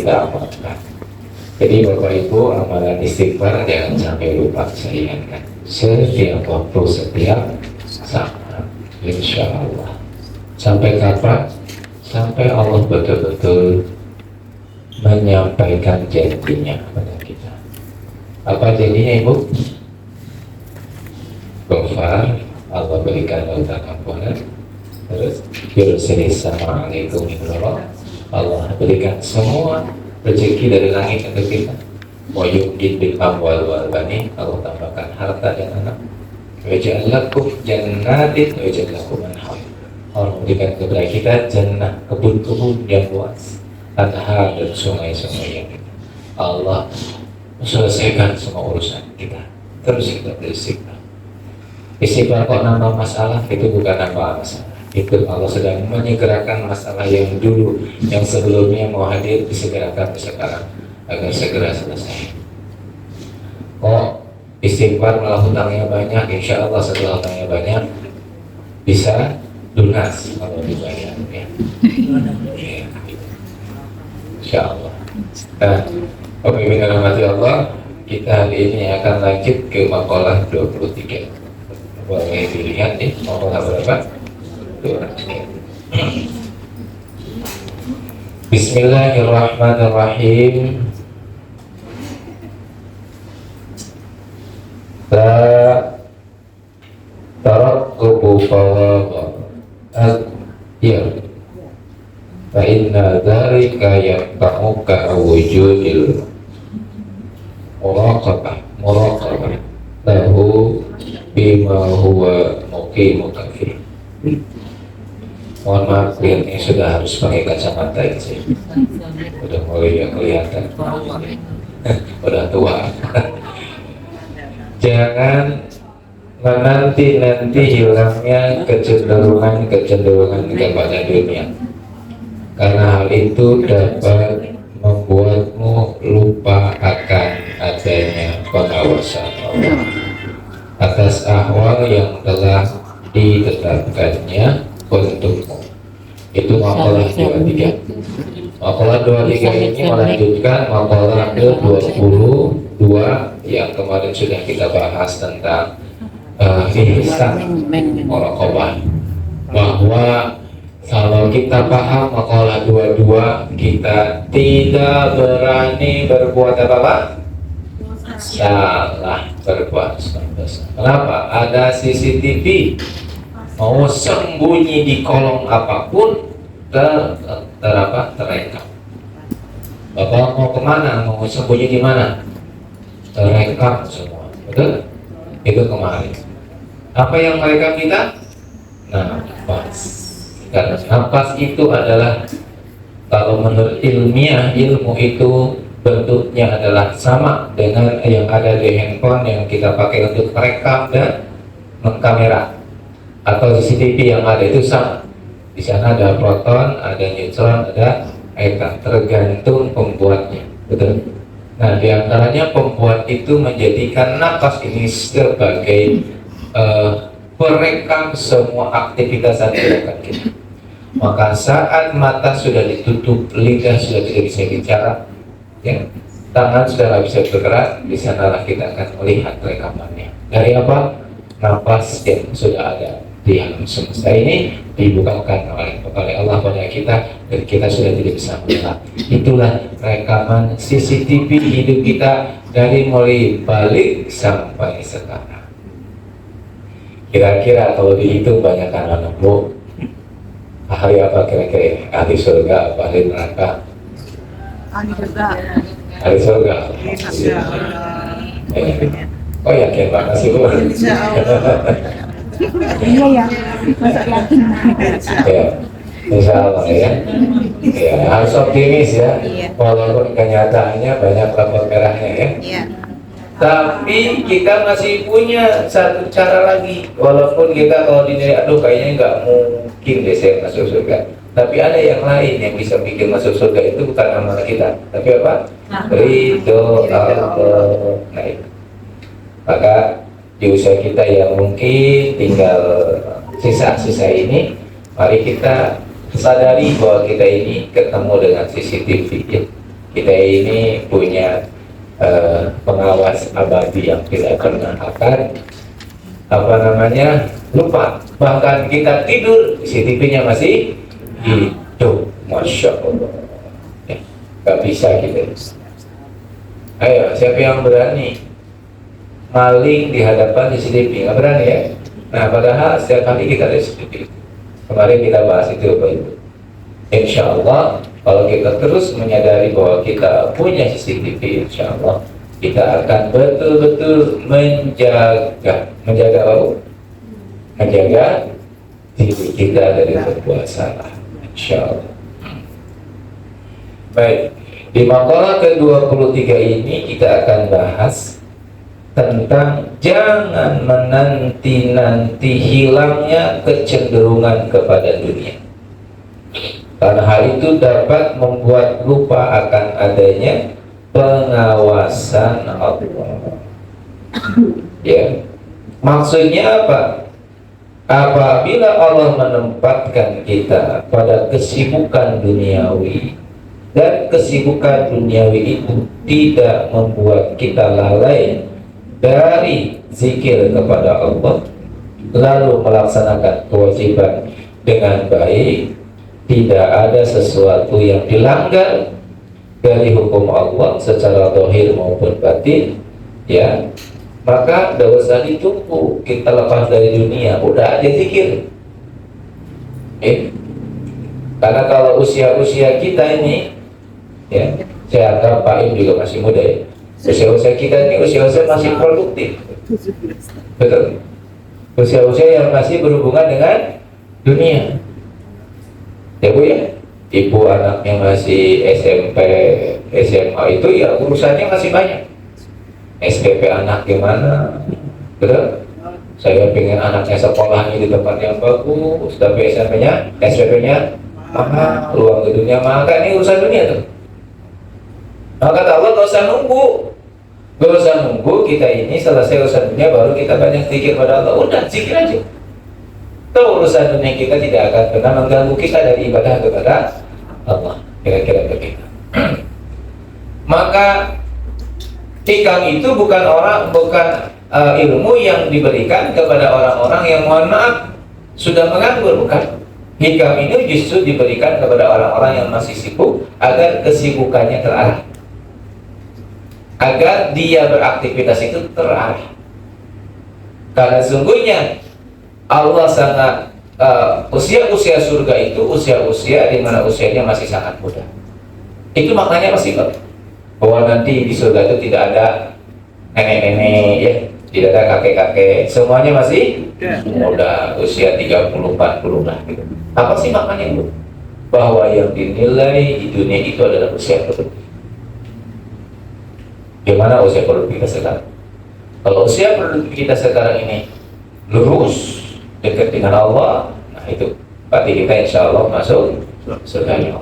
kita amalkan. Jadi Bapak Ibu, amalan istighfar jangan sampai lupa saya ingatkan. Setiap waktu, setiap saat, insya Allah. Sampai kapan? Sampai Allah betul-betul menyampaikan janjinya kepada kita. Apa janjinya Ibu? Gofar, Allah berikan lautan ampunan. Terus yursilis sama alaikum ibrahim, Allah berikan semua rezeki dari langit untuk kita. Wa yumdid bil amwal wal banin, Allah tambahkan harta dan anak. Wa ja'al lakum jannatin wa ja'al lakum anhar, Allah berikan kepada kita jannah, kebun-kebun yang luas, anhar dan sungai-sungai yang kita. Allah selesaikan semua urusan kita. Terus kita beristighfar. Istighfar kok nambah masalah? Itu bukan nambah masalah. Itu Allah sedang menyegerakan masalah yang dulu, yang sebelumnya mau hadir, disegerakan sekarang agar segera selesai. Oh, istighfar malah hutangnya banyak, insya Allah setelah hutangnya banyak bisa lunas kalau dibayar ya. Insya Allah. Nah, pemimpin rahmati Allah, kita hari ini akan lanjut ke makalah 23. Boleh dilihat nih makalah berapa? Bismillahirrahmanirrahim. Tarakkubu fawaba al-ir fa inna dhalika yaqta'uka wujudil muraqabah lahu bima huwa muqimuka fi. Mohon maaf, ini sudah harus pakai kacamata ini sih. Udah mulai kelihatan. Udah tua. Jangan menanti-nanti hilangnya kecenderungan kepada dunia, karena hal itu dapat membuatmu lupa akan adanya pengawasan Allah atas ahwal yang telah ditetapkannya untukmu. Itu makalah 23. Makalah 23 ini melanjutkan makalah ke-22 yang kemarin sudah kita bahas tentang ihsan muraqabah, bahwa kalau kita paham makalah 22, kita tidak berani berbuat apa-apa salah, berbuat dosa. Kenapa? Ada CCTV, mau sembunyi di kolong apapun terekam. Bapak mau kemana? Mau sembunyi di mana? Terekam semua, betul? Itu kemarin. Apa yang merekam kita? Nafas. Karena nafas itu adalah, kalau menurut ilmiah, ilmu itu bentuknya adalah sama dengan yang ada di handphone yang kita pakai untuk merekam dan mengkamera, atau CCTV yang ada itu sama. Di sana ada proton, ada neutron, ada elektron, tergantung pembuatnya, betul? Nah, diantaranya pembuat itu menjadikan nafas ini sebagai perekam semua aktivitas dan gerakan kita. Maka saat mata sudah ditutup, lidah sudah tidak bisa bicara, ya, tangan sudah tidak bisa bergerak, di sanalah kita akan melihat rekamannya. Dari apa? Nafas yang sudah ada di alam semesta ini dibukakan oleh Allah pada kita, dan kita sudah tidak bisa melihat. Itulah rekaman CCTV hidup kita dari mulai balik sampai sekarang. Kira-kira kalau dihitung banyak anak Bu, ahli apa kira-kira? Ahli surga apa ahli neraka? Ahli surga. Ahli surga. Oh yakin banget sih Bu? Iya ya, masuk yakin. Ya, insya Allah ya. Ya, harus optimis ya. Walaupun kenyataannya banyak lampu merahnya ya. Iya. Tapi kita masih punya satu cara lagi. Walaupun kita kalau dinilai, aduh kayaknya nggak mungkin deh saya masuk surga. Tapi ada yang lain yang bisa bikin masuk surga, itu bukan amal kita. Tapi apa? Ridho Allah. Nah itu. Maka di usia kita yang mungkin tinggal sisa-sisa ini, mari kita sadari bahwa kita ini ketemu dengan CCTV ya. kita ini punya pengawas abadi yang tidak pernah akan lupa. Bahkan kita tidur, CCTV-nya masih hidup. Masya Allah. Gak bisa kita. Ayo, siapa yang berani maling di hadapan CCTV? Gak berani ya? Nah, padahal setiap kali kita ada CCTV. Kemarin kita bahas itu Bapak Ibu. Insya Allah, kalau kita terus menyadari bahwa kita punya CCTV, insya Allah kita akan betul-betul menjaga apa? Menjaga diri kita dari berbuat salah, insya Allah. Baik, di makalah ke-23 ini kita akan bahas tentang jangan menanti-nanti hilangnya kecenderungan kepada dunia, karena hal itu dapat membuat lupa akan adanya pengawasan Allah. Ya, maksudnya apa? Apabila Allah menempatkan kita pada kesibukan duniawi, dan kesibukan duniawi itu tidak membuat kita lalai dari zikir kepada Allah, lalu melaksanakan kewajiban dengan baik, tidak ada sesuatu yang dilanggar dari hukum Allah secara zahir maupun batin, ya, maka tidak usah ditunggu kita lepas dari dunia, udah aja zikir. Karena kalau usia-usia kita ini, ya, saya anggap Pak Im juga masih muda ya. Usia-usia kita ini usia-usia masih produktif, betul. Usia-usia yang masih berhubungan dengan dunia, ya Bu ya. Ibu anaknya masih SMP, SMA itu ya urusannya masih banyak. SPP anak gimana, betul? Saya pengen anaknya sekolahnya di tempat yang bagus, tapi SPP-nya mahal, luang ke dunia mahal, kan ini urusan dunia tuh. Maka kata Allah, gak usah nunggu kita ini selesai urusan dunia baru kita banyak zikir pada Allah. Udah, zikir aja. Tahu urusan dunia kita tidak akan pernah mengganggu kita dari ibadah kepada Allah. Kira-kira begitu. Maka hikam itu bukan ilmu yang diberikan kepada orang-orang yang, mohon maaf, sudah menganggur, bukan. Hikam ini justru diberikan kepada orang-orang yang masih sibuk agar kesibukannya terarah, agar dia beraktivitas itu terarah. Karena sesungguhnya Allah sangat usia-usia surga itu usia-usia di mana usianya masih sangat muda. Itu maknanya masih bahwa nanti di surga itu tidak ada nenek-nenek, ya, tidak ada kakek-kakek, semuanya masih muda, usia 30-40 lah gitu. Apa sih maknanya itu? Bahwa yang dinilai di dunia itu adalah usia produktif. Gimana usia produktif kita sekarang? Kalau usia produktif kita sekarang ini lurus, dekat dengan Allah, nah itu berarti kita insya Allah masuk surga Allah.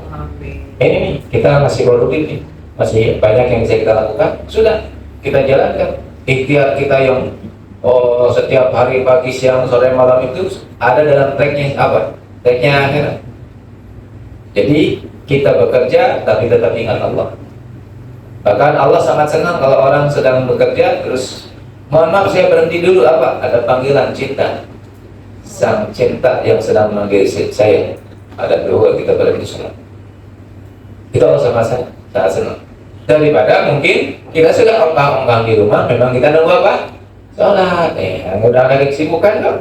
Ini nih, kita masih produktif nih, masih banyak yang bisa kita lakukan, sudah kita jalankan. Ikhtiar kita yang setiap hari, pagi, siang, sore, malam itu ada dalam tracknya apa? Tracknya akhirat. Jadi kita bekerja tapi tetap ingat Allah. Bahkan Allah sangat senang kalau orang sedang bekerja terus, mohon maaf saya berhenti dulu, apa? Ada panggilan cinta. Sang cinta yang sedang memanggil saya. Ada dua, kita berhenti sholat. Itu Allah sangat senang. Daripada mungkin kita sudah ongkang-ongkang di rumah, memang kita nunggu apa? Sholat. Udah ada kesibukan kan?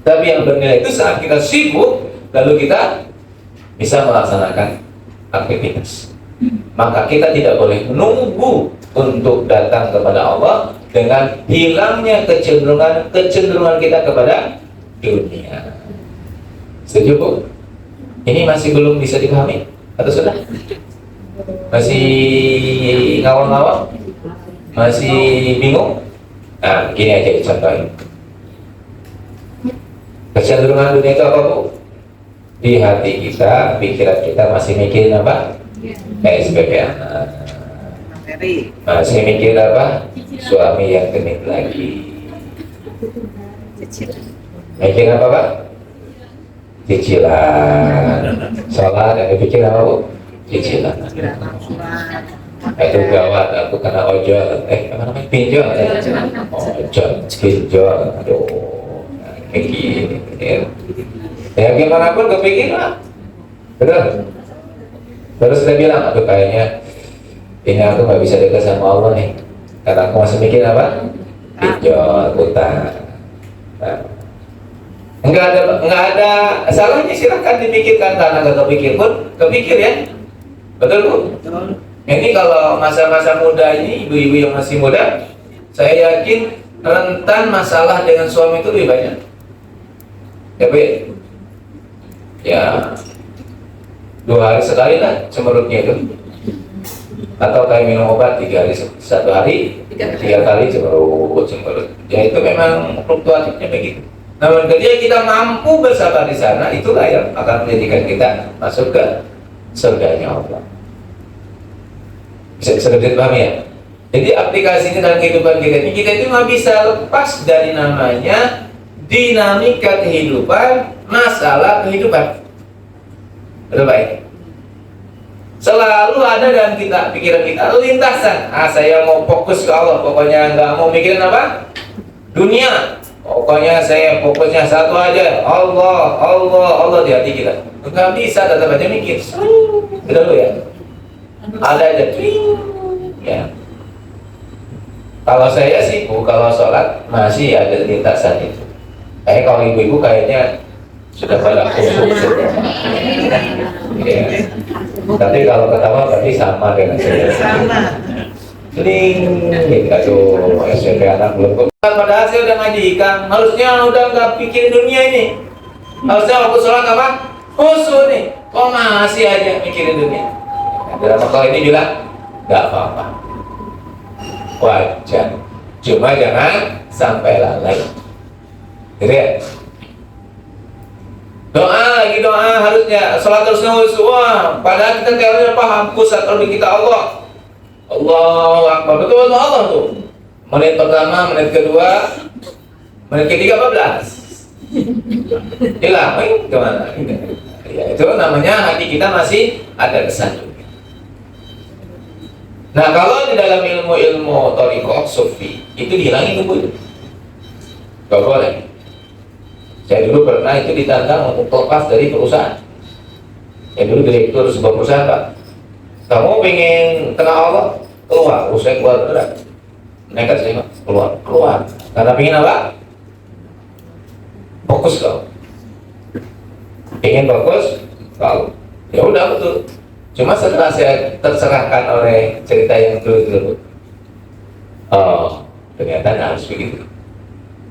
Tapi yang bernilai itu saat kita sibuk, lalu kita bisa melaksanakan aktivitas. Maka kita tidak boleh menunggu untuk datang kepada Allah dengan hilangnya kecenderungan kita kepada dunia. Setuju Bu? Ini masih belum bisa dipahami? Atau sudah? Masih ngawang-ngawang? Masih bingung? Nah, gini aja dicontohin. Kecenderungan dunia itu apa Bu? Di hati kita, pikiran kita masih mikirin apa? SPP anak. Masih mikir apa? Suami yang genit lagi. Mikir apa Pak? Cicilan. Sholat yang dipikir apa Bu? cicilan. Itu gawat, aku kena ojol. Apa namanya? Pinjol. Ojol, pinjol. Aduh, kayak gini. Ya gimana pun kepikir lah. Betul. Terus kita bilang, aduh kayaknya ini aku nggak bisa dekat sama Allah nih, karena aku masih mikir apa? Pinjol, utang. Nah, nggak ada salahnya, silahkan dipikirkan, karena nggak kepikir pun kepikir ya. Betul Bu? Betul. Ini kalau masa-masa muda ini, ibu-ibu yang masih muda, saya yakin rentan masalah dengan suami itu lebih banyak. Ya Bu? Ya 2 hari sekali lah cemberutnya itu, atau kayak minum obat 3 hari 1 hari 3 kali cemberut. Ya itu memang fluktuatifnya begitu. Namun ketika kita mampu bersabar di sana, itulah yang akan menjadikan kita masuk ke surganya Allah. Bisa dipahami ya? Jadi aplikasinya dalam kehidupan kita ini, kita itu nggak bisa lepas dari namanya dinamika kehidupan, masalah kehidupan. Betul baik. Selalu ada dalam kita, pikiran kita lintasan. Saya mau fokus ke Allah, pokoknya nggak mau mikirin apa? Dunia. Pokoknya saya fokusnya satu aja, Allah, Allah, Allah di hati kita. Nggak bisa, tetap aja mikir. Betul ya? Ada aja. Ya. Kalau saya sih, kalau sholat masih ada lintasan itu. Kalau ibu-ibu kayaknya sudah pada khusus. Ya. Tapi kalau ketawa berarti sama dengan saya. Sama. Sering, aduh, SMP anak belum. Padahal saya udah ngaji Kang, harusnya udah nggak pikir dunia ini. Harusnya waktu sholat apa? Khusus nih. Kok masih aja mikirin dunia? Dalam makhluk ini bilang, nggak apa-apa. Wajar. Cuma jangan sampai lalai. Jadi ya? Doa harusnya sholat terus khusyuk. Wah, padahal kita teorinya paham, pusat orbit kita Allah. Allahu Akbar, betul Allah tuh. Menit pertama, menit kedua, menit ketiga 14. Hilang, gimana? Ya, itu namanya hati kita masih ada kesan. Nah, kalau di dalam ilmu thariqah sufi itu dihilangin tuh, gak boleh. Saya dulu pernah itu ditantang untuk lepas dari perusahaan. Saya dulu direktur sebuah perusahaan, Pak. Kamu pengen kenal Allah? Keluar, saya keluar berat. Nekat saya, keluar. Karena pengen apa? Fokus kau. Pengen fokus kau. Ya udah betul. Cuma setelah saya terserahkan oleh cerita yang dulu, oh ternyata harus begitu.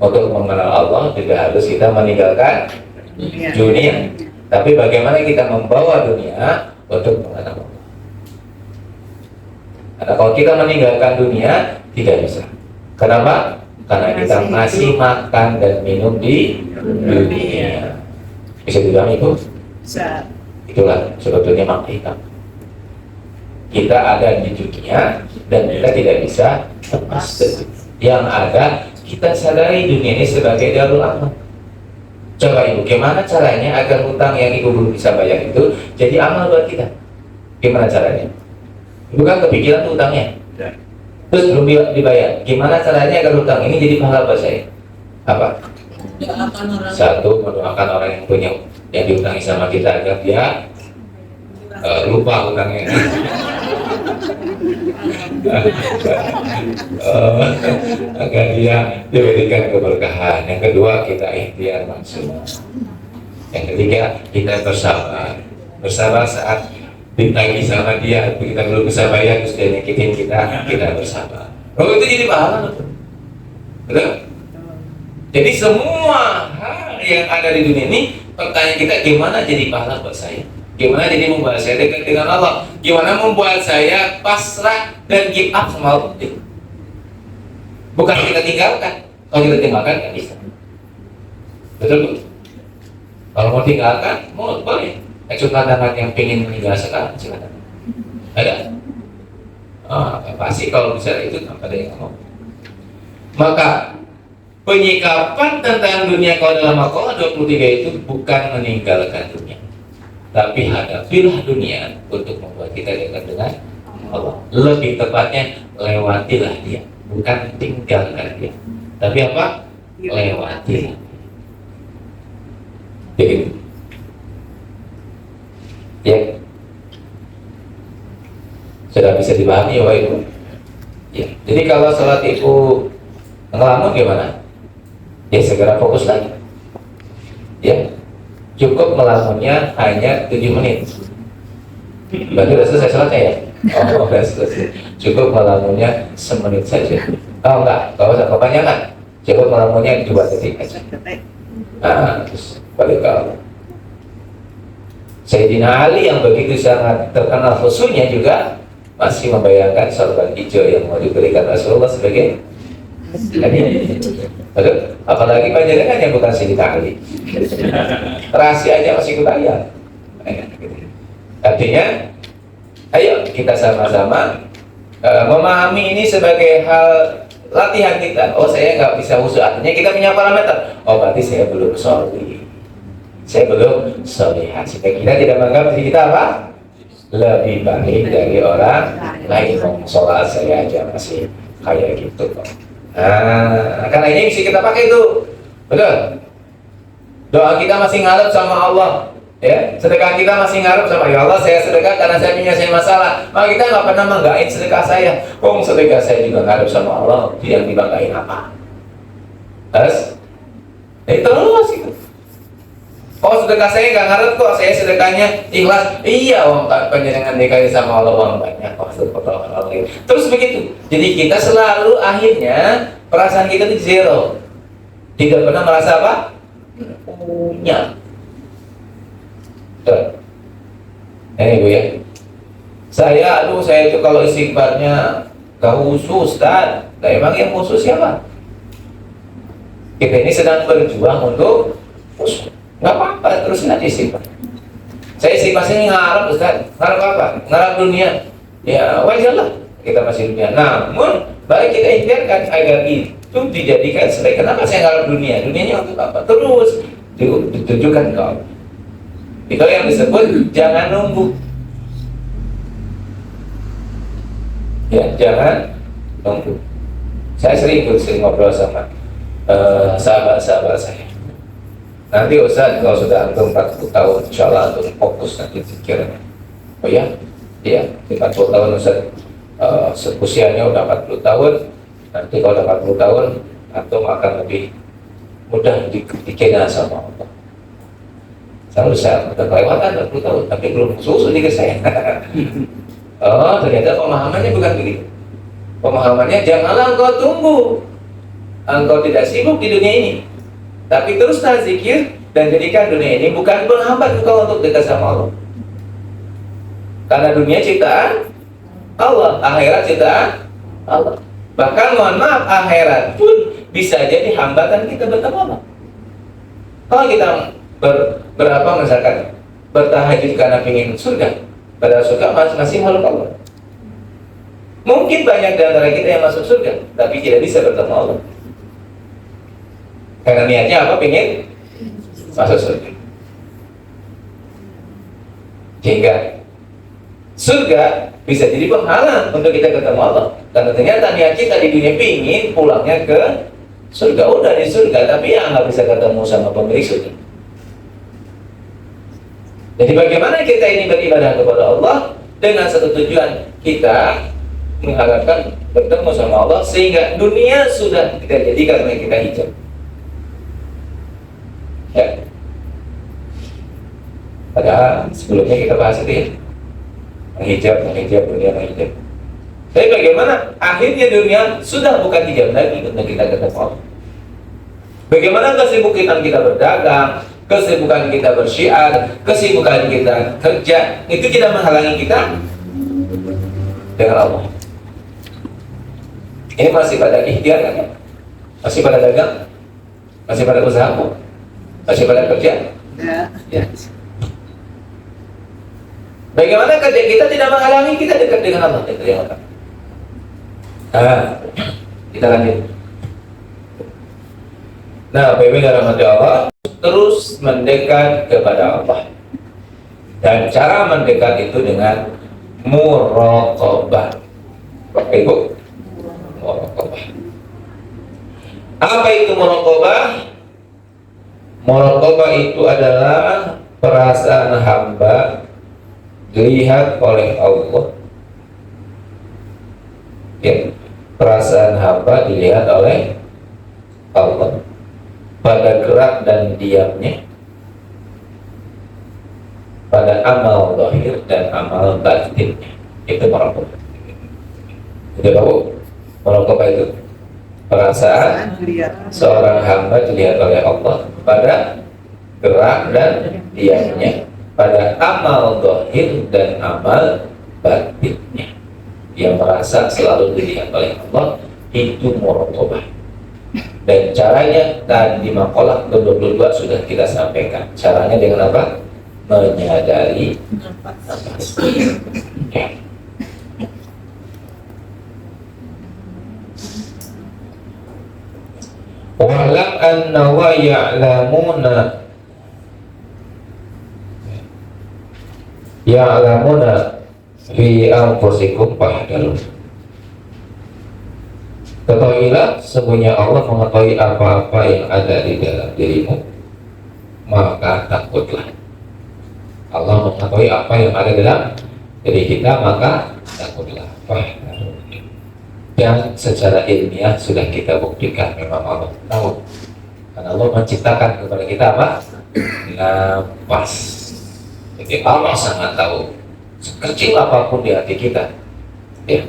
Untuk mengenal Allah juga harus kita meninggalkan dunia. Tapi bagaimana kita membawa dunia untuk mengenal Allah? Karena kalau kita meninggalkan dunia tidak bisa. Kenapa? Karena kita masih makan dan minum di dunia. Bisa dibilang itu? Bisa. Itulah sebetulnya makna. Kita ada di dunia dan kita tidak bisa lepas dari dunia. Yang ada kita sadari dunia ini sebagai darul amal. Coba ibu, gimana caranya agar hutang yang ibu belum bisa bayar itu jadi amal buat kita? Gimana caranya? Ibu kan kepikiran tuh hutangnya, terus belum dibayar. Gimana caranya agar hutang ini jadi pahala buat saya? Apa? Satu, mendoakan orang yang punya yang dihutangi sama kita agar dia lupa hutangnya. Agar dia diberikan keberkahan. Yang kedua, kita ikhtiar maksud. Yang ketiga, kita bersabar saat ditagih sama dia, kita belum bisa bayar terus dia nyakitin kita bersabar. Kalau itu jadi pahala, betul? Jadi semua hal yang ada di dunia ini, pertanyaan kita gimana jadi pahala buat saya? Gimana jadi membuat saya dekat dengan Allah? Gimana membuat saya pasrah dan give up sama Allah? Bukan kita tinggalkan. Kalau kita tinggalkan nggak bisa. Betul? Kalau mau tinggalkan, mau boleh. Tantangan yang pengen meninggal sekarang, silakan. Ada? Pasti kalau bisa itu tanpa ada yang mau. Maka penyikapan tentang dunia kalau dalam Al-Quran 23 itu bukan meninggalkan dunia. tapi hadapilah dunia untuk membuat kita dekat dengan Allah. Lebih tepatnya lewatilah dia, bukan tinggalkan dia, tapi apa? Lewati. Jadi, ya, sudah bisa dipahami ya Pak Ibu? Ya. Jadi kalau sholat itu ngelamun gimana? Ya segera fokus lagi. Ya, cukup melamunnya hanya 7 menit. Berarti sudah selesai sholatnya ya? Oh, sudah selesai. Cukup melamunnya semenit saja. Oh enggak usah kepanjangan. Cukup melamunnya 2 detik aja. Nah, terus balik ke Allah. Sayyidina Ali yang begitu sangat terkenal khusyuknya juga masih membayangkan sorban hijau yang mau diberikan Rasulullah sebagai hadiah. Apalagi panjenengan yang bukan Sayyidina Ali. Rahasianya masih kebaya. Artinya, ayo kita sama-sama memahami ini sebagai hal latihan kita. Oh, saya nggak bisa khusyuk. Artinya kita punya parameter. Oh, berarti saya belum sholih. Saya belum sholihah. Sehingga kita tidak menganggap diri kita apa? Lebih baik dari orang lain. Sholat saya aja masih kayak gitu kok. Nah, karena ini bisa kita pakai itu. Betul? Doa kita masih ngarep sama Allah. Ya, sedekah kita masih ngarep sama ya Allah, saya sedekah karena saya punya masalah. Maka kita nggak pernah menggain sedekah saya. Sedekah saya juga ngarep sama Allah, yang dibanggain apa? Terus, terus itu. Sedekah saya nggak ngarep kok, saya sedekahnya ikhlas. Iya, panjenengan dikasih sama Allah uang banyak. Terus begitu. Jadi kita selalu akhirnya perasaan kita itu zero. Tidak pernah merasa apa? Punya. Ini Bu ya. Saya itu kalau istighfarnya gak khusus Ustaz. Nah, emang yang khusus siapa? Kita ini sedang berjuang untuk khusus. Gak apa-apa, terusin aja istighfar. Saya istighfar ini ngarep Ustaz. Ngarep apa? Ngarep dunia. Ya wajar lah, kita masih dunia. Namun baik kita ikhtiarkan agar itu dijadikan sebagai kenapa saya ngarep dunia. Dunianya untuk apa? Terus ditujukan ke Allah. Itu yang disebut jangan nunggu. Ya, jangan nunggu. Saya sering ngobrol sama sahabat-sahabat saya. Nanti Ustaz kalau sudah antum 40 tahun, insya Allah antum fokus nanti pikirannya. Oh ya, iya, 40 tahun Ustaz, usianya udah 40 tahun. Nanti kalau udah 40 tahun, antum akan lebih mudah dikena sama Allah. Saya udah kelewatan 20 tahun, tapi belum susu nih ke saya. Ternyata pemahamannya bukan begitu. Pemahamannya janganlah engkau tunggu. Engkau tidak sibuk di dunia ini, tapi teruslah zikir dan jadikan dunia ini bukan penghambat engkau untuk dekat sama Allah. Karena dunia ciptaan Allah, akhirat ciptaan Allah. Bahkan mohon maaf, akhirat pun bisa jadi hambatan kita bertemu Allah. Kalau kita berapa misalkan bertahajud karena ingin surga, padahal surga masih makhluk Allah. Mungkin banyak di antara kita yang masuk surga, tapi tidak bisa bertemu Allah. Karena niatnya apa? Pengen masuk surga. Sehingga surga bisa jadi penghalang untuk kita ketemu Allah. Karena ternyata niat kita di dunia pingin pulangnya ke surga. Udah di surga, tapi ya nggak bisa ketemu sama pemilik surga. Jadi bagaimana kita ini beribadah kepada Allah dengan satu tujuan, kita mengharapkan bertemu sama Allah sehingga dunia sudah kita jadikan oleh kita hijab. Ya. Padahal sebelumnya kita bahas itu ya, menghijab dunia, menghijab. Tapi bagaimana akhirnya dunia sudah bukan hijab lagi untuk kita ketemu Allah. Bagaimana kesibukan kita berdagang, kesibukan kita bersyiar, kesibukan kita kerja, itu tidak menghalangi kita dengan Allah. Ini masih pada ikhtiar kan ya? Masih pada dagang? Masih pada usaha? Masih pada kerja? Ya. Bagaimana kerja kita tidak menghalangi kita dekat dengan Allah? Itu yang utama. Kita lanjut. Nah, Bapak dan rahmat Allah, terus mendekat kepada Allah. Dan cara mendekat itu dengan muraqabah. Bapak Ibu, muraqabah. Apa itu muraqabah? Muraqabah itu adalah perasaan hamba dilihat oleh Allah. Ya, perasaan hamba dilihat oleh Allah pada gerak dan diamnya, pada amal zahir dan amal batinnya. Itu muraqabah. Sudah tahu muraqabah itu perasaan seorang hamba dilihat oleh Allah pada gerak dan diamnya, pada amal zahir dan amal batinnya. Yang merasa selalu dilihat oleh Allah, itu muraqabah. Dan caranya tadi makalah ke-22 sudah kita sampaikan. Caranya dengan apa? Menyadari nafas. Ya. Wa'lam anna wa ya'lamuna fi anfusikum fahdharun. Ketahuilah sesungguhnya Allah mengetahui apa-apa yang ada di dalam dirimu, maka takutlah. Allah mengetahui apa yang ada dalam diri kita, maka takutlah. Fahdharun. Dan secara ilmiah sudah kita buktikan memang Allah tahu. Karena Allah menciptakan kepada kita apa? Nafas. Jadi Allah sangat tahu sekecil apapun di hati kita. Ya.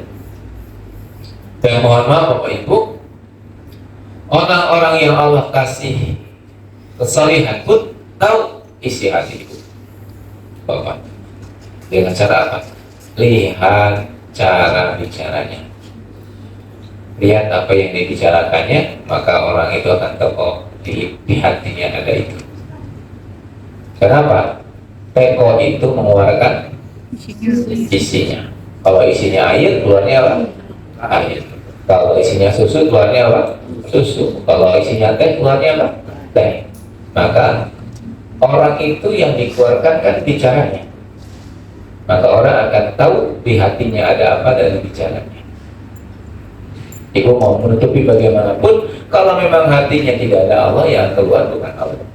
Dan mohon maaf Bapak Ibu, orang-orang yang Allah kasih kesalihan pun tahu isi hati itu. Bapak, dengan cara apa? Lihat cara bicaranya. Lihat apa yang dibicarakannya, maka orang itu akan tahu oh, di hatinya ada itu. Kenapa? Teko itu mengeluarkan isinya. Kalau isinya air, keluarnya apa? Air. Kalau isinya susu, keluarnya apa? Susu. Kalau isinya teh, keluarnya apa? Teh. Maka orang itu yang dikeluarkan kan bicaranya. Maka orang akan tahu di hatinya ada apa dari bicaranya. Ibu mau menutupi bagaimanapun, kalau memang hatinya tidak ada Allah, yang keluar bukan Allah.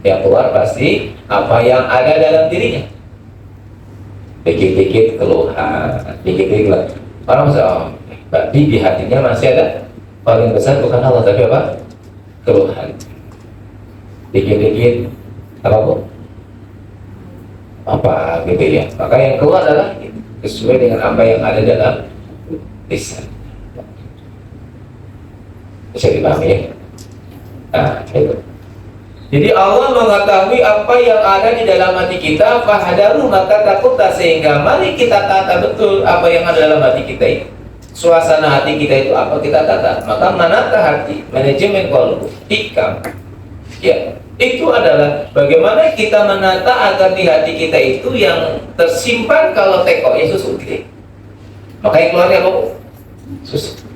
Yang keluar pasti apa yang ada dalam dirinya. Dikit-dikit keluhan, dikit-dikit keluhan. Orang bisa, oh, berarti di hatinya masih ada paling besar bukan Allah, tapi apa? Keluhan. Dikit-dikit apa bu? Apa gitu ya? Maka yang keluar adalah sesuai dengan apa yang ada dalam lisan. Bisa dipahami ya? Nah, itu. Jadi Allah mengetahui apa yang ada di dalam hati kita, fahadaru, maka takutlah, sehingga mari kita tata betul apa yang ada dalam hati kita itu. Suasana hati kita itu apa kita tata. Maka menata hati, manajemen qalbu, hikam. Ya, itu adalah bagaimana kita menata agar di hati kita itu yang tersimpan kalau tekoknya susu gitu. Maka yang keluarnya apa? Susu.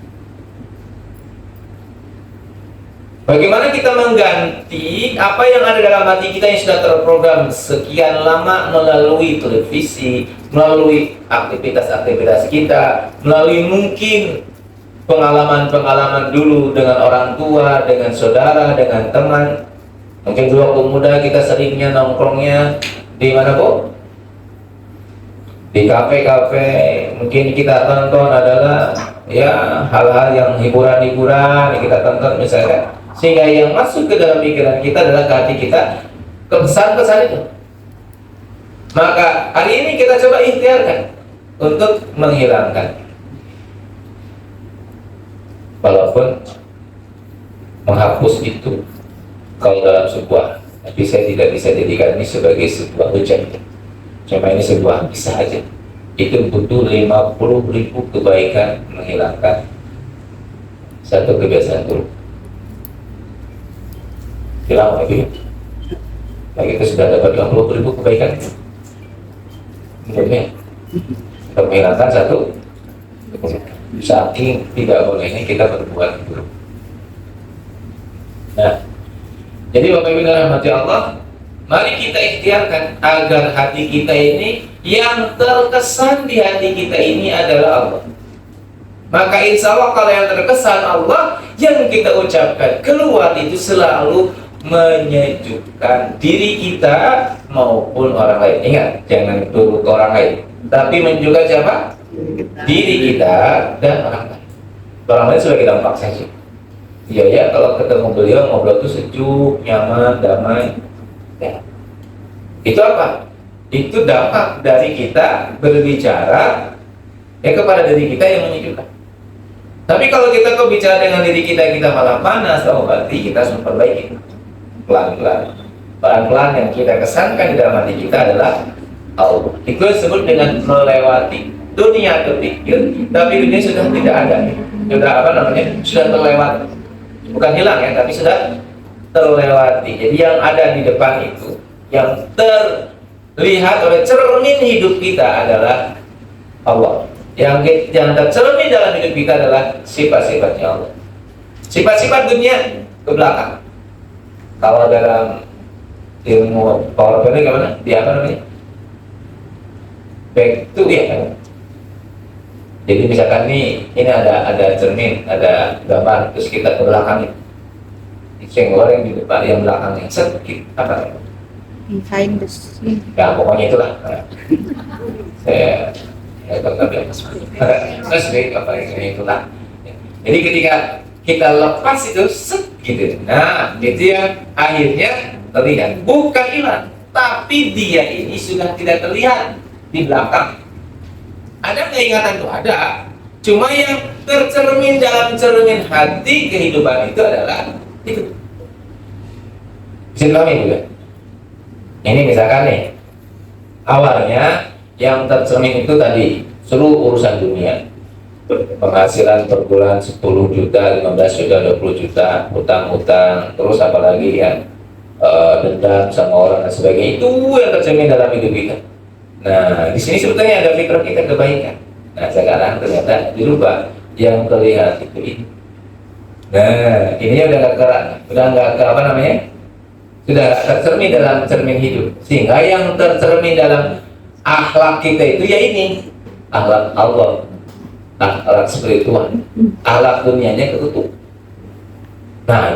Bagaimana kita mengganti apa yang ada dalam hati kita yang sudah terprogram sekian lama melalui televisi, melalui aktivitas-aktivitas kita, melalui mungkin pengalaman-pengalaman dulu dengan orang tua, dengan saudara, dengan teman. Mungkin dulu waktu muda kita seringnya nongkrongnya di mana Bu? Di kafe-kafe. Mungkin kita tonton adalah ya hal-hal yang hiburan-hiburan yang kita tonton misalnya. Sehingga yang masuk ke dalam pikiran kita adalah ke hati kita kesan-kesan itu. Maka hari ini kita coba ikhtiarkan untuk menghilangkan. Walaupun menghapus itu kalau dalam sebuah, tapi saya tidak bisa jadikan ini sebagai sebuah hujan. Cuma ini sebuah kisah aja. Itu butuh 50.000 kebaikan menghilangkan satu kebiasaan buruk. Hilang lagi. Nah kita sudah dapat 50.000 kebaikan. Menurutnya untuk menghilangkan satu, saking tidak bolehnya kita berbuat buruk. Nah, jadi Bapak Ibu dalam hati Allah, Mari kita ikhtiarkan agar hati kita ini, yang terkesan di hati kita ini adalah Allah. Maka insya Allah kalau yang terkesan Allah, yang kita ucapkan keluar itu selalu menyejukkan diri kita maupun orang lain. Ingat, jangan turut ke orang lain, tapi menyejukkan siapa? Diri kita dan orang lain. Orang lain sudah kita paksa sih. Iya ya, kalau ketemu beliau ngobrol itu sejuk, nyaman, damai. Ya. Itu apa? Itu dampak dari kita berbicara ya kepada diri kita yang menyejukkan. Tapi kalau kita kok bicara dengan diri kita malah panas, oh berarti kita harus memperbaiki pelan-pelan. Pelan-pelan yang kita kesankan di dalam hati kita adalah Allah. Itu disebut dengan melewati dunia berpikir, tapi dunia sudah tidak ada. Sudah apa namanya? Sudah terlewati. Bukan hilang ya, tapi sudah terlewati. Jadi yang ada di depan itu, yang terlihat oleh cermin hidup kita adalah Allah. Yang tercermin dalam hidup kita adalah sifat-sifatnya Allah. Sifat-sifat dunia ke belakang. Kalau dalam ilmu PowerPoint gimana? Di apa namanya? Back to ya. Jadi misalkan ini ada cermin, ada gambar, terus kita ke belakang itu yang luar, yang di depan, yang belakangnya sedikit apa? Behind the scene. Ya pokoknya itulah. Saya tetap yang terus apa yang itulah. Jadi ketika kita lepas itu set gitu. Nah, itu yang akhirnya terlihat, bukan hilang, tapi dia ini sudah tidak terlihat di belakang. Ada keingatan tuh ada, cuma yang tercermin dalam cermin hati kehidupan itu adalah itu. Bisa dipahami juga. Ini misalkan nih, awalnya yang tercermin itu tadi seluruh urusan dunia, penghasilan per bulan 10 juta, 15 juta, 20 juta, hutang-hutang, terus apalagi ya dendam sama orang dan sebagainya, itu yang tercermin dalam hidup kita. Nah, di sini sebetulnya ada fitrah kita kebaikan. Nah, sekarang ternyata dirubah, yang terlihat itu ini. Nah, ini udah nggak ke apa namanya? Sudah tercermin dalam cermin hidup. Sehingga yang tercermin dalam akhlak kita itu ya ini, akhlak Allah, akhlak spiritual, akhlak dunianya ketutup. Nah,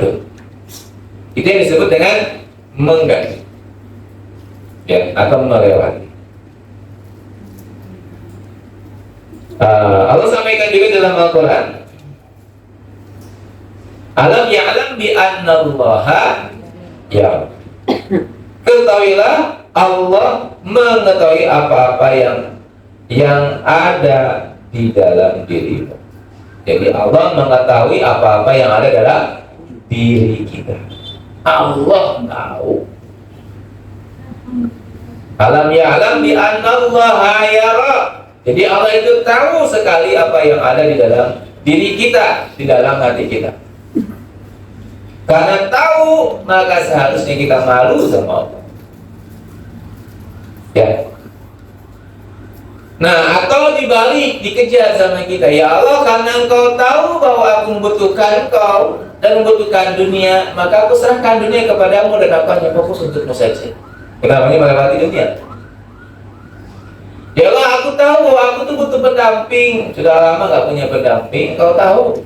itu yang disebut dengan mengganti, ya, atau melewati. Allah sampaikan juga dalam Al-Quran, alam ya'lam bi annallaha ya, ketahuilah Allah mengetahui apa-apa yang ada di dalam dirimu. Jadi Allah mengetahui apa-apa yang ada dalam diri kita. Allah tahu. Alam ya'lam bi annallaha yara. Jadi Allah itu tahu sekali apa yang ada di dalam diri kita, di dalam hati kita. Karena tahu, maka seharusnya kita malu sama Allah. Ya. Nah, atau dibalik, dikejar sama kita. Ya Allah, karena Engkau tahu bahwa aku membutuhkan Engkau dan membutuhkan dunia, maka aku serahkan dunia kepadamu dan aku hanya fokus untukmu saja. Kenapa ini melewati dunia? Ya Allah, aku tahu bahwa aku tuh butuh pendamping. Sudah lama gak punya pendamping, Engkau tahu.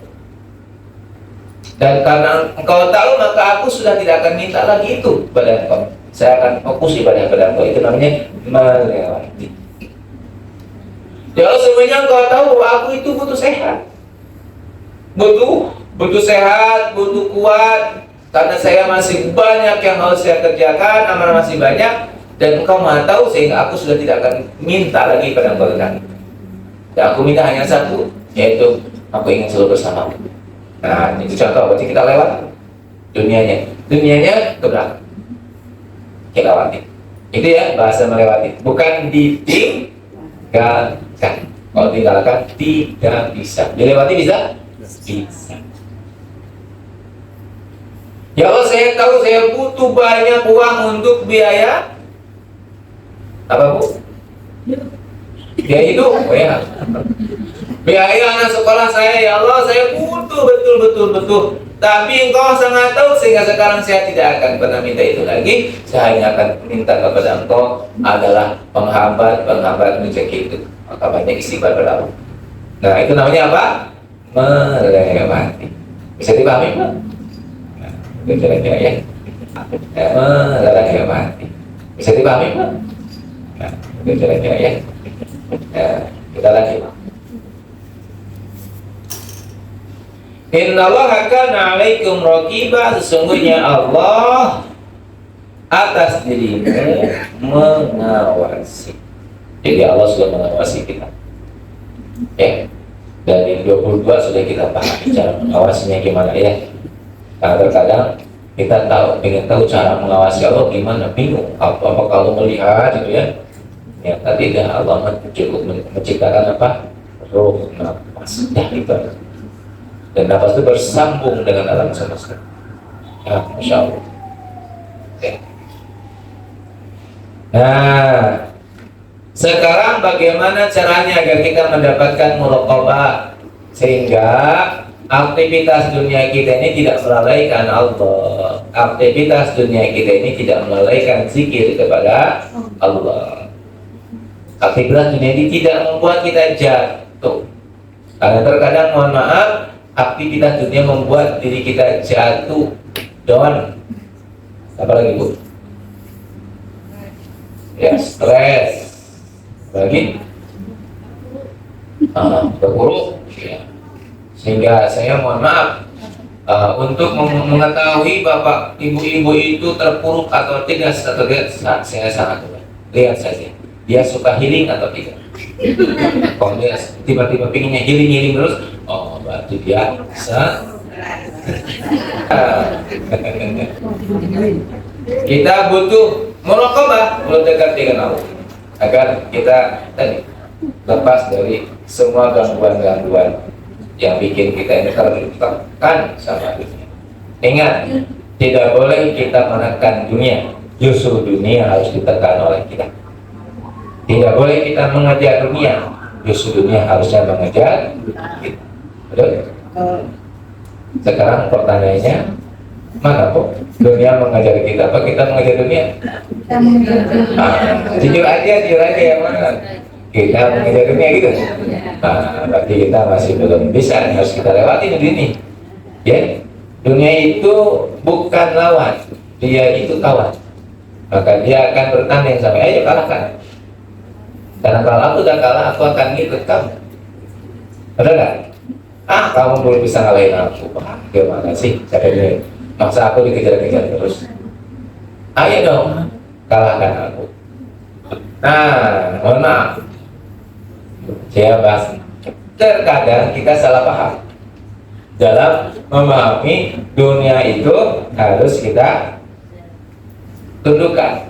Dan karena Engkau tahu, maka aku sudah tidak akan minta lagi itu pada Engkau. Saya akan fokus pada Engkau. Itu namanya melewati. Ya Allah, sebenarnya Engkau tahu bahwa aku itu butuh sehat. Butuh sehat, butuh kuat. Karena saya masih banyak yang harus saya kerjakan, amanah masih banyak. Dan Engkau Maha tahu sehingga aku sudah tidak akan minta lagi pada Engkau tentang itu. Dan aku minta hanya satu, yaitu aku ingin selalu bersamamu. Nah, itu contoh, berarti kita lewat dunianya ke belakang. Kita lewati. Itu ya bahasa melewati, bukan ditinggalkan. Kalau tinggalkan tidak bisa. Dilewati bisa? Bisa. Ya Allah, saya tahu saya butuh banyak uang untuk biaya apa Bu? Dia hidup, oh ya. Biaya anak sekolah saya, ya Allah, saya butuh betul. Tapi Engkau sangat tahu sehingga sekarang saya tidak akan pernah minta itu lagi. Saya hanya akan minta kepada Engkau adalah penghambat rezeki itu. Maka banyak istighfar berlaku. Nah, itu namanya apa? Melewati. Bisa dipahami, Pak? Nah, itu kira-kira ya. Melewati. Bisa dipahami, Pak? Nah, itu kira-kira ya. Nah, kita lagi, Pak. Innallaha kana 'alaikum raqiba, sesungguhnya Allah atas dirimu mengawasi. Jadi Allah sudah mengawasi kita. Ya. Dari 22 sudah kita paham cara mengawasinya gimana ya. Karena terkadang kita ingin tahu cara mengawasi Allah gimana, bingung. Apa kalau melihat gitu ya. Ya tadi Allah cukup menciptakan apa? Roh, nafas, itu. Dan nafas itu bersambung dengan alam semesta. Ya, Masya Allah. Ya. Nah, sekarang bagaimana caranya agar kita mendapatkan muraqabah sehingga aktivitas dunia kita ini tidak melalaikan Allah, aktivitas dunia kita ini tidak melalaikan zikir kepada Allah, aktivitas dunia ini tidak membuat kita jatuh. Karena terkadang, mohon maaf, aktivitas dunia membuat diri kita jatuh down. Apa lagi, Bu? Ya, stres. Lagi terpuruk ya. Sehingga saya mohon maaf untuk mengetahui bapak ibu-ibu itu terpuruk atau tidak, saya sangat lihat saja dia suka healing atau tidak. Kalau dia tiba-tiba pinginnya healing terus, oh berarti dia kita butuh muraqabah, dekat dengan Allah agar kita tadi lepas dari semua gangguan-gangguan yang bikin kita ini tertekan sama dunia. Ingat, tidak boleh kita menekan dunia, justru dunia harus ditekan oleh kita. Tidak boleh kita mengejar dunia, justru dunia harusnya mengejar kita. Betul? Sekarang pertanyaannya, mana kok dunia mengejar kita, apa kita mengejar dunia? Jujur aja yang mana? Kita mengejar dunia gitu. Berarti kita masih belum bisa, harus kita lewati dunia ini. Ya, dunia itu bukan lawan, dia itu kawan. Maka dia akan bertanding sama, ayo kalahkan. Karena kalau aku udah kalah, aku akan ngikut kamu. Betul nggak? Kamu belum bisa ngalahin aku. Gimana sih caranya? Masa aku dikejar-kejar terus? Ayo dong, kalahkan aku. Nah, mohon maaf, saya bahas. Terkadang kita salah paham dalam memahami dunia itu harus kita tundukkan.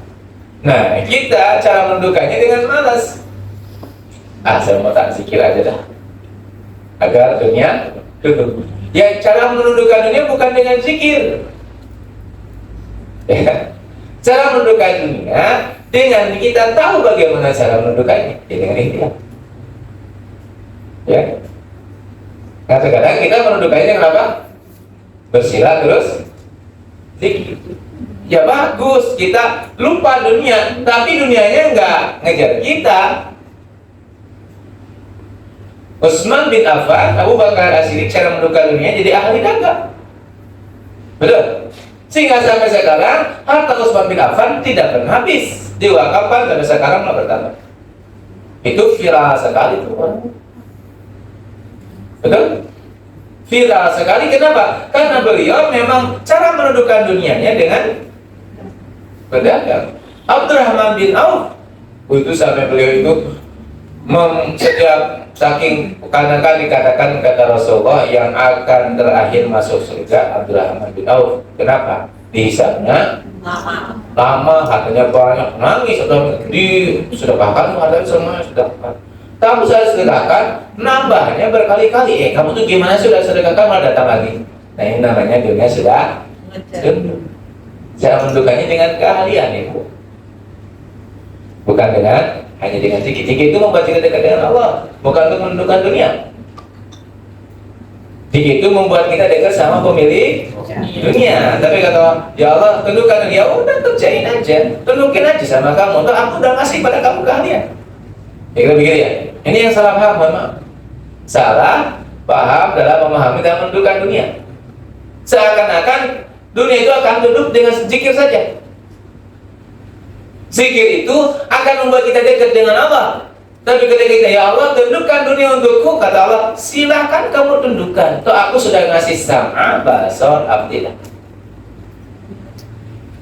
Nah, kita cara menundukkannya dengan malas. Saya mau tak zikir aja dah, agar dunia tunduk. Ya, cara menundukkan dunia bukan dengan zikir. Ya. Cara menundukkan dunia dengan kita tahu bagaimana cara menundukkannya, ya dengan ikhtiar. Ya. Kadang-kadang kita menundukkannya dengan apa? Bersila terus zikir. Ya bagus, kita lupa dunia, tapi dunianya enggak ngejar kita. Utsman bin Affan, Abu Bakar As-Siddiq cara menundukkan dunia jadi ahli dagang. Betul? Sehingga sampai sekarang harta Utsman bin Affan tidak pernah habis, diwakafkan sampai sekarang malah bertambah. Itu viral sekali tuh. Betul? Viral sekali, kenapa? Karena beliau memang cara menundukkan dunianya dengan berdagang. Abdurrahman bin Auf itu sampai beliau itu setiap saking karena kan dikatakan kata Rasulullah yang akan terakhir masuk surga Abdurrahman bin Auf. Kenapa? Dihisabnya lama, hartanya banyak, nangis atau disedekahkan, hartanya semua sedekahkan. Kamu saya sedekahkan, nambahnya berkali-kali. Kamu tuh gimana sudah sedekahkan malah datang lagi. Nah ini namanya dunia sudah tunduk. Cara mendukanya dengan keahlian, Ibu, bukan dengan hanya dengan zikir. Zikir itu membuat kita dekat dengan Allah, bukan untuk menundukkan dunia. Zikir itu membuat kita dekat sama pemilik dunia. Tapi kata ya Allah, tundukkan dunia, udah kerjain aja, tundukin aja sama kamu. Tuh aku udah ngasih pada kamu keahlian. Ya kita pikir ya. Ini yang salah paham, mohon maaf. Salah paham dalam memahami dan menundukkan dunia. Seakan-akan dunia itu akan tunduk dengan zikir saja. Zikir itu akan membuat kita dekat dengan Allah. Tapi ketika kita, ya Allah, tundukkan dunia untukku, kata Allah, silahkan kamu tundukkan. Tuh aku sudah ngasih sam'a, basar, af'idah.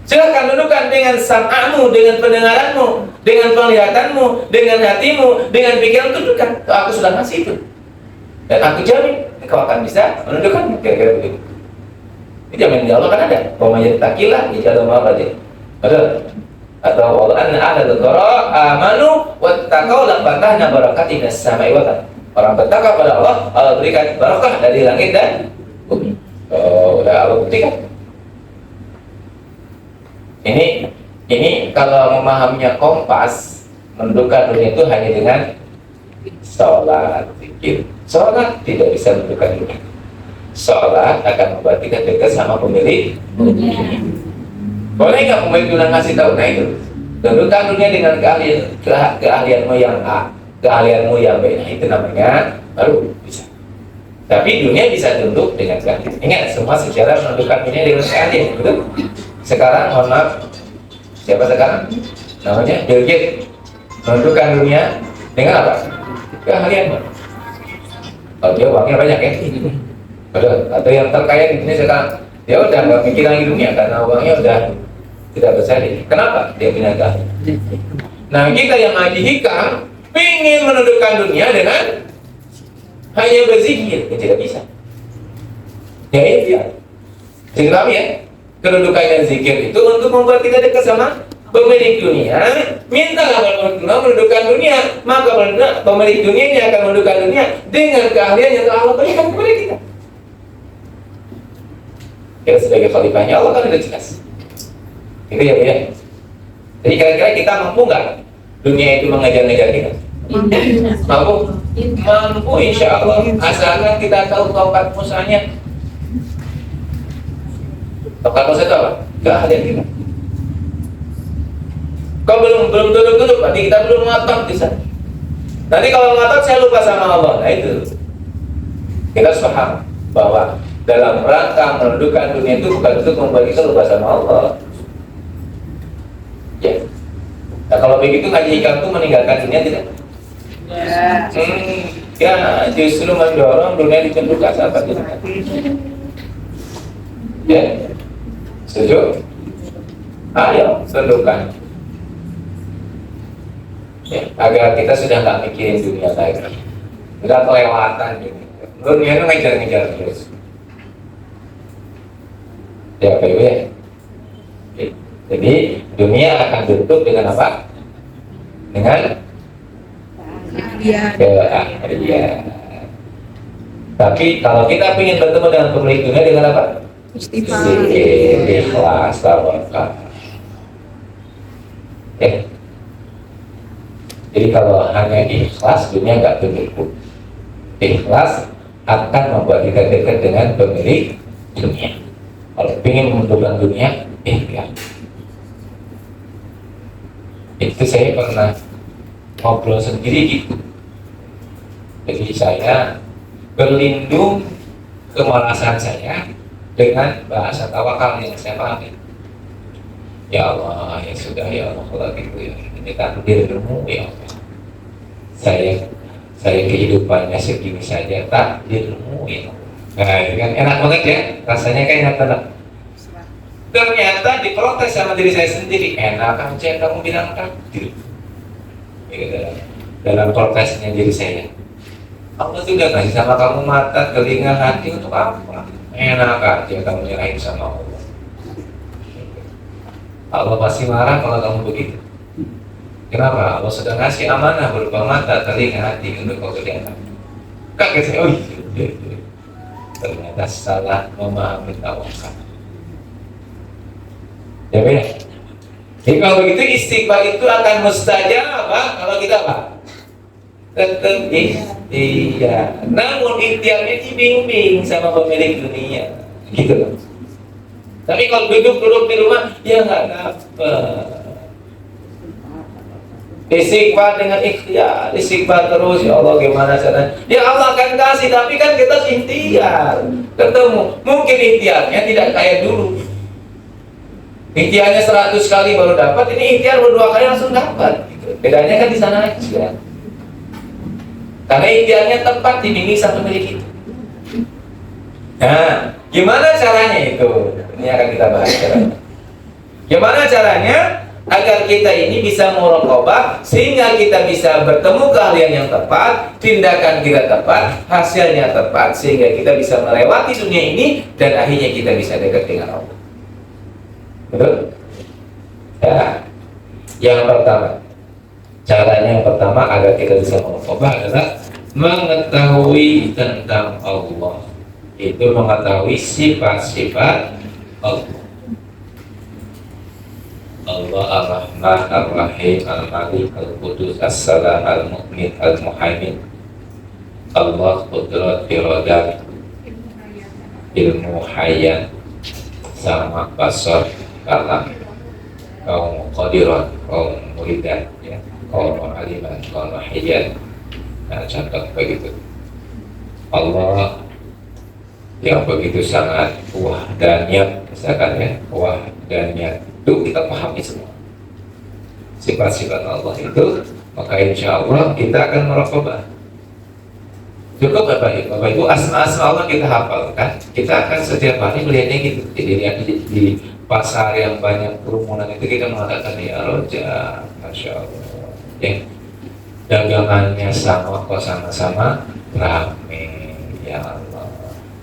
Silahkan tundukkan dengan sam'amu, dengan pendengaranmu, dengan penglihatanmu, dengan hatimu, dengan pikiran, tundukkan. Tuh aku sudah ngasih itu. Dan aku jamin, kau akan bisa menundukkan. Kira-kira begitu. Ini jamin di Allah kan ada. Wa may yattaqillaha yaj'al lahu makhraja. Betul? Atau Allah anna ahlul qura amanu wattaqau la fatahna barakatin minas sama'i wal ardh. Orang bertakwa pada Allah, Allah berikan barakah dari langit dan bumi. Oh, udah Allah buktikan. Ini kalau memahaminya kompas, menundukkan dunia itu hanya dengan sholat, zikir. Sholat tidak bisa menundukkan dunia. Sholat akan membuat kita dekat sama pemilik dunia. Boleh nggak pemilik dunia ngasih tahu? Nah itu, tundukkan dunia dengan keahlianmu yang A, keahlianmu yang B. Nah itu namanya baru bisa. Tapi dunia bisa tunduk dengan keahlian. Ingat, semua secara menundukkan dunia dengan keahlian, betul? Sekarang, mohon maaf, siapa sekarang? Namanya Bill Gates. Menundukkan dunia dengan apa? Keahlian. Kalau dia uangnya banyak ya. Betul. Atau yang terkaya di dunia sekarang, dia udah nggak mikir lagi dunia karena uangnya udah tidak bersalin. Kenapa? Dia punya keahlian. Nah kita yang ngaji hikam ingin menundukkan dunia dengan hanya berzikir, ya tidak bisa. Ya itu ya. Jadi ya, kedudukan dan zikir itu untuk membuat kita dekat sama pemilik dunia. Mintalah Allah menundukkan dunia, maka pemilik dunia ini akan menundukkan dunia dengan keahlian yang Allah berikan kepada kita. Kita sebagai khalifahnya Allah kan sudah jelas. Itu ya Bu ya. Jadi kira-kira kita mampu nggak dunia itu mengejar-ngejar kita? Mampu? Mampu insya Allah. Asalkan kita tahu taukat musanya. Taukat musa itu apa? Keahlian kita. Kalau belum duduk, berarti kita belum ngotot di sana. Nanti kalau ngotot saya lupa sama Allah. Nah itu. Kita harus paham bahwa dalam rangka menundukkan dunia itu bukan untuk membuat kita lupa sama Allah. Ya. Nah kalau begitu ngaji hikam itu meninggalkan dunia tidak? Ya. Ya justru mendorong dunia ditundukkan sampai tidak. Ya. Setuju? Ayo tundukkan. Ya, agar kita sudah nggak mikirin dunia lagi. Udah kelewatan gitu. Dunia itu ngejar-ngejar terus. Ya, Pak Ibu ya. Jadi dunia akan tutup dengan apa? Dengan keahlian. Tapi kalau kita ingin bertemu dengan pemilik dunia dengan apa? Istighfar. Ikhlas, tawakal. Ya. Jadi kalau hanya ikhlas, dunia nggak tunduk. Ikhlas akan membuat kita dekat dengan pemilik dunia. Kalau ingin menundukkan dunia, ikhlas. Itu saya pernah ngobrol sendiri gitu. Jadi saya berlindung kemalasan saya dengan bahasa tawakal yang saya pahami. Ya Allah, ya sudah ya Allah, kalau gitu ya, ini takdirmu ya Allah. Saya kehidupannya segini saja, takdirmu ya Allah. Nah, itu kan enak banget ya, rasanya kayak enak banget. Ternyata diprotes sama diri saya sendiri. Enak aja kamu bilang takdir. Dalam protesnya diri saya, Allah sudah kasih sama kamu mata, telinga, hati untuk apa? Enak aja kamu nyerahin sama Allah. Allah pasti marah kalau kamu begitu. Kenapa? Allah sudah ngasih amanah berupa mata, telinga, hati untuk kau kerjakan. Kaget saya, oh iya. Ternyata salah memahami tawakal. Ya benar. Jadi kalau begitu istighfar itu akan mustajab kalau kita apa? Tetap iya. Namun ikhtiarnya ini bingung sama pemilik dunia, gitu loh. Tapi kalau duduk di rumah, ya nggak dapat. Istighfar dengan ikhtiar, istighfar terus, ya Allah gimana caranya? Ya Allah akan kasih, tapi kan kita ikhtiar. Ketemu, mungkin ikhtiarnya tidak kayak dulu. Ikhtiarnya 100 kali baru dapat, ini ikhtiar baru 2 kali langsung dapat. Gitu. Bedanya kan di sana aja. Karena ikhtiarnya tepat dibimbing sang pemilik itu. Nah, gimana caranya itu? Ini akan kita bahas caranya. Gimana caranya agar kita ini bisa muraqabah sehingga kita bisa bertemu keahlian yang tepat, tindakan kita tepat, hasilnya tepat, sehingga kita bisa melewati dunia ini dan akhirnya kita bisa dekat dengan Allah. Betul? Ya. Yang pertama, caranya yang pertama agar kita bisa muraqabah adalah mengetahui tentang Allah. Itu mengetahui sifat-sifat Allah. Allah Ar-Rahman Ar-Rahim Al-Malik Al-Qudus As-Salam Al-Mu'min Al-Muhaimin. Allah Qudrat Iradat Ilmu Hayyan Sama Basar Kalam Kaum Qadirat Kaum Muridat ya. Kaum Aliman Kaum Hayyan. Nah contoh begitu. Allah yang begitu sangat wahdaniyat, misalkan ya, wahdaniyat itu kita pahami semua sifat-sifat Allah itu, maka insya Allah kita akan meraqabah. Cukup Bapak Ibu, asma-asma Allah kita hafal kan, kita akan setiap hari melihatnya gitu. Jadi di pasar yang banyak kerumunan itu kita mengatakan ya Roja, Masya Allah ya, dagangannya sama kok sama-sama rame ya Allah,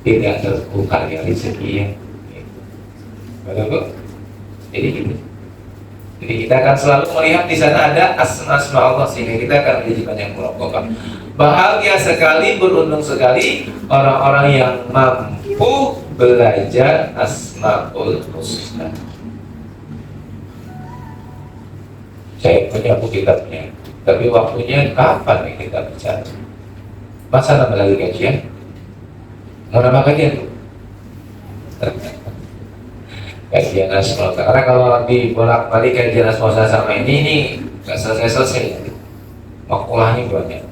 tidak terbuka ya rezeki ya gitu. Betul? Jadi gitu. Jadi kita akan selalu melihat di sana ada asma-asma Allah sehingga kita akan menjadi banyak muraqabah. Bahagia sekali, beruntung sekali orang-orang yang mampu belajar Asmaul Husna. Saya punya buku kitabnya, tapi waktunya kapan nih kita bicara? Masa nambah lagi kajian? Mau nambah kajian tuh? Kajian Asmaul Husna. Karena kalau dibolak-balik kajian Asmaul Husna sama ini nggak selesai-selesai. Makulahnya banyak.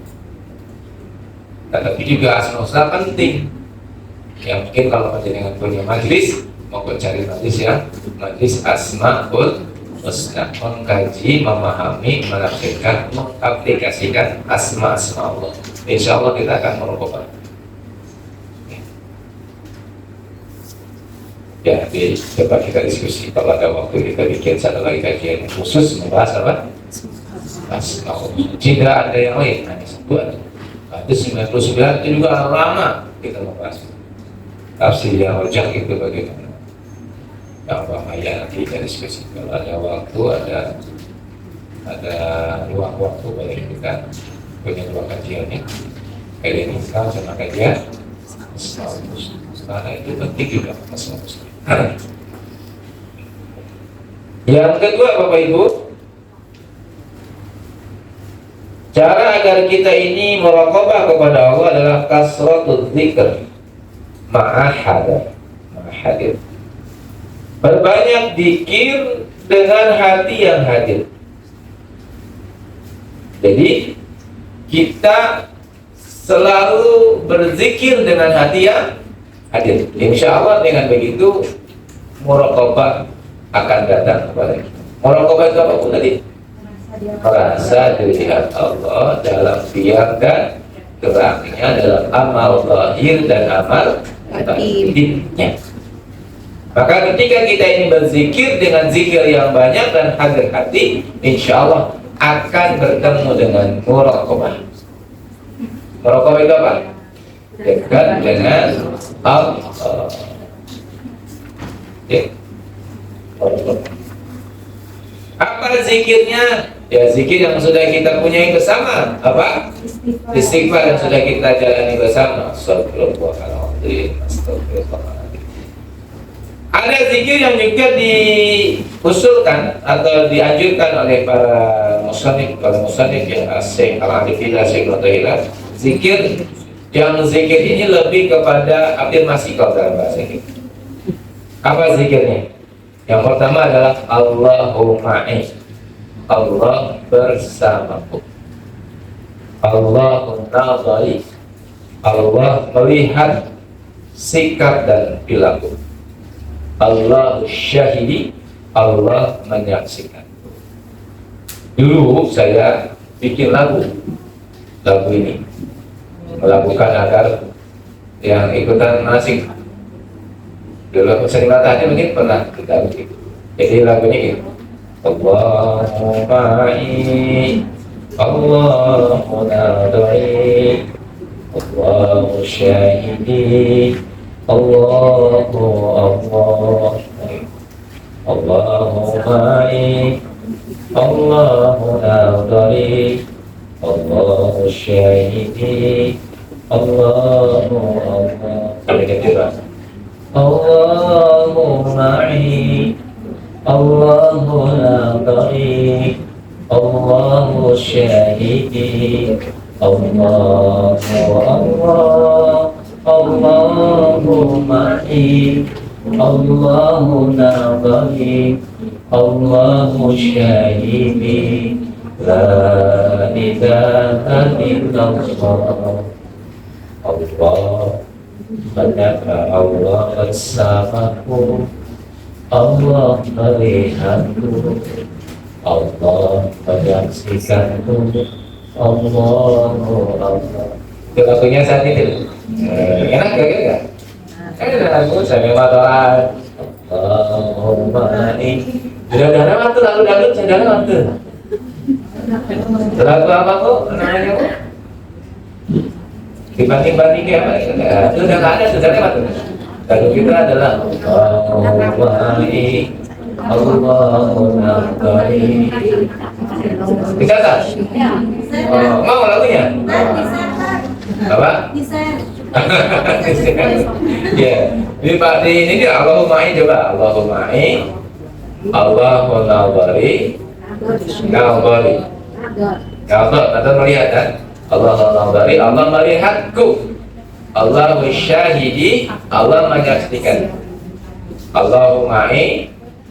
Tetapi juga Asmaul Husna penting. Yang mungkin kalau panjenengan punya majlis, mau cari majlis ya, majlis Asmaul Husna, mengkaji, memahami, menafsirkan, mengaplikasikan asma-asma Allah. Insya Allah kita akan merubah. Ya, coba kita diskusi. Kalau ada waktu kita bikin satu lagi kajian khusus membahas apa? Asma Allah. Tidak ada yang lain, hanya satu aja. Ada 99 itu juga lama kita membahas. Tafsir yang rojak itu bagaimana? Yang bahaya nanti kita diskusi. Kalau ada waktu, ada ruang waktu bagi kita punya ruang kajiannya. Kajian Islam sama kajian Islam. Karena itu penting juga Islam. Yang kedua Bapak Ibu, cara agar kita ini muraqabah kepada Allah adalah kasratul dzikr ma'ahadir. Berbanyak zikir dengan hati yang hadir. Jadi kita selalu berzikir dengan hati yang hadir. Insya Allah dengan begitu muraqabah akan datang kepada kita. Muraqabah itu apa pun tadi? Merasa dilihat Allah dalam diam dan geraknya, dalam amal zahir dan amal batinnya. Maka ketika kita ini berzikir dengan zikir yang banyak dan hadir hati, insya Allah akan bertemu dengan muraqabah. Muraqabah itu apa? Dekat dengan Allah. Ya. Apa zikirnya? Ya zikir yang sudah kita punyai bersama. Apa? Istighfar yang sudah kita jalani bersama. Astagfirullahaladzim, astagfirullahaladzim. Ada zikir yang juga diusulkan atau dianjurkan oleh para musannif yang Syekh Al-Arifillah, Syekh Al-Tahillah. Zikir ini lebih kepada afirmasi kalau dalam bahasa ini. Apa zikirnya? Yang pertama adalah Allahumma'i, Allah bersamaku. Allahun nazari, Allah melihat sikap dan perilaku. Allah syahidi, Allah menyaksikan. Dulu saya bikin lagu ini melakukan agar yang ikutan manasik. Dulu aku sering latihnya mungkin pernah kita bikin. Jadi lagunya gitu. Allahumma'i, Allahu nadai, Allahu syahidi, Allahu Allah, Allahu ma'i, Allahu nadari, Allahu syahidi, Allahu Allah. Allahu ma'i, Allahu nadari, Allahu syahidi, Allahu Allah. Allahu ma'i, Allahu nazari, Allahu syahidi, la ilaha illallah. Allah menjaga, Allah bersamaku, Allah melihatku, Allah menyaksikanku, Allah. Itu lagunya saat itu. Enak gak kira? Enak lagu saya matoran. Allahumma ini. Sudah mantu lagu dangdut, sudah mantu. Lagu apa kok? Namanya kok? Dibanding apa? Itu udah nggak ada, sudah mantu. Lagu kita adalah Allahumma ini, Allahumma ini. Bisa tak? Oh, mau lagunya? Apa? Ya, ini Pak di ini dia Allahumma coba Allahumma Allahu nawari nawari atau melihat kan? Allahu nawari, Allah melihatku, Allahu syahidi, Allah menyaksikan. Allahumma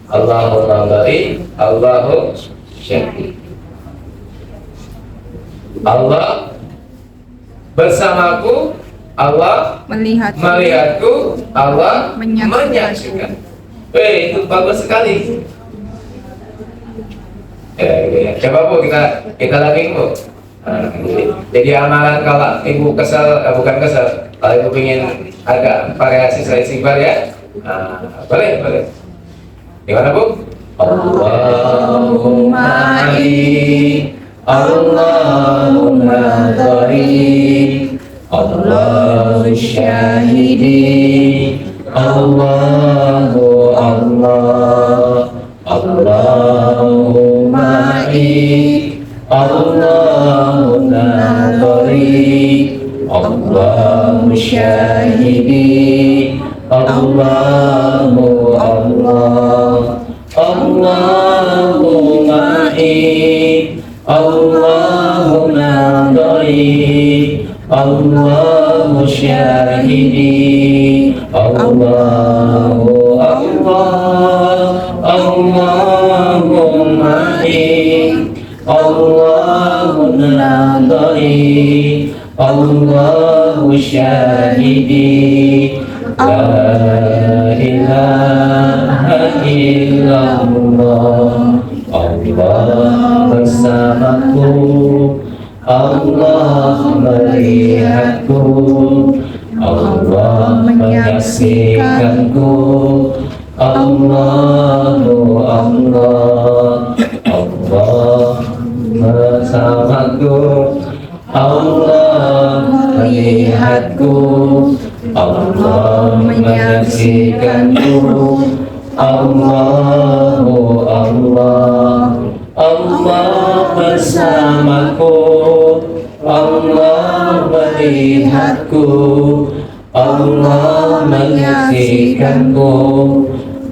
Allahu nawari, Allahu syahidi. Allah bersamaku, Allah melihatku, Allah menyaksikan. Itu bagus sekali. Coba Bu kita lagi Bu. Jadi amalan kalau ibu kesel, bukan kesel, kalau ibu ingin agak variasi saya istighfar ya, boleh. Gimana Bu? Allahumma Allahu nadari, Allahu syahidi, Allahu Allah, Allahu ma'i, Allahu nadari, Allahu syahidi, Allahu Allah, Allahu ma'i, Allahu nadari, Allahu syahidi, Allahu Allah, Allahu ma'i, Allahu nadari, Allahu syahidi, la ilaha illallah. Allah bersamaku, Allah melihatku, Allah menyaksikanku, Allahu Allah, Allah bersamaku, Allah melihatku, Allah menyaksikanku, Allahu Allah, Allah bersamaku, Allah melihatku, Allah menyaksikanku,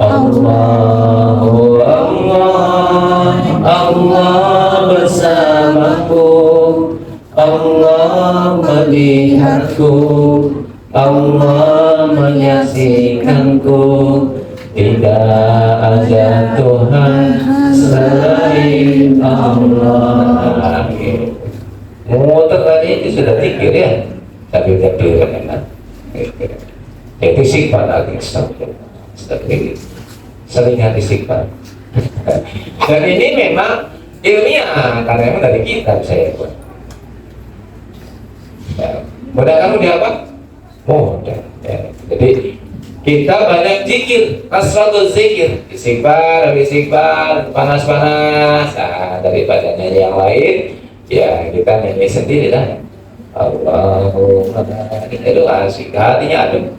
Allah, Allah, Allah bersamaku, Allah melihatku, Allah menyaksikanku, tidak ada Tuhan selain Allah. Muter tadi itu sudah zikir ya, tapi udah clear enak. Itu istighfar lagi, selingan istighfar. Dan ini memang ilmiah karena memang dari kitab saya buat. Mudah kamu di apa? Mudah. Ya. Jadi kita banyak zikir, kasratul zikir, istighfar, panas-panas. Nah, daripada nyanyi yang lain, ya kita nyanyi sendiri lah. Allahumma itu asik, hatinya adem.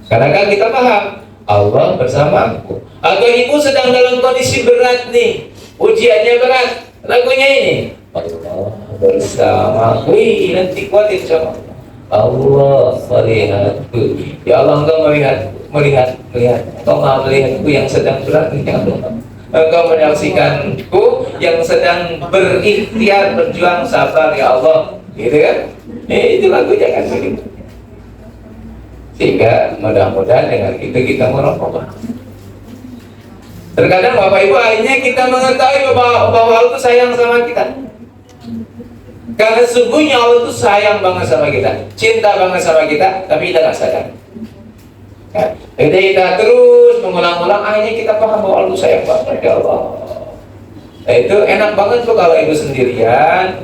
Karena kan kita paham Allah bersamaku. Atau ibu sedang dalam kondisi berat nih, ujiannya berat, lagunya ini Allah bersamaku. Wih, nanti kuat insya Allah. Allah melihatku, ya Allah engkau melihat, engkau maha melihatku yang sedang berat ini, ya Allah. Engkau menyaksikanku yang sedang berikhtiar berjuang sabar, ya Allah, gitu kan? Itu lagunya kan begitu. Sehingga mudah-mudahan dengan itu kita merokok. Terkadang Bapak Ibu akhirnya kita mengetahui bahwa Allah itu sayang sama kita. Karena sesungguhnya Allah itu sayang banget sama kita, cinta banget sama kita, tapi kita nggak sadar. Nah, jadi kita terus mengulang-ulang, akhirnya kita paham bahwa Allah itu sayang banget, ya Allah. Nah, itu enak banget tuh kalau ibu sendirian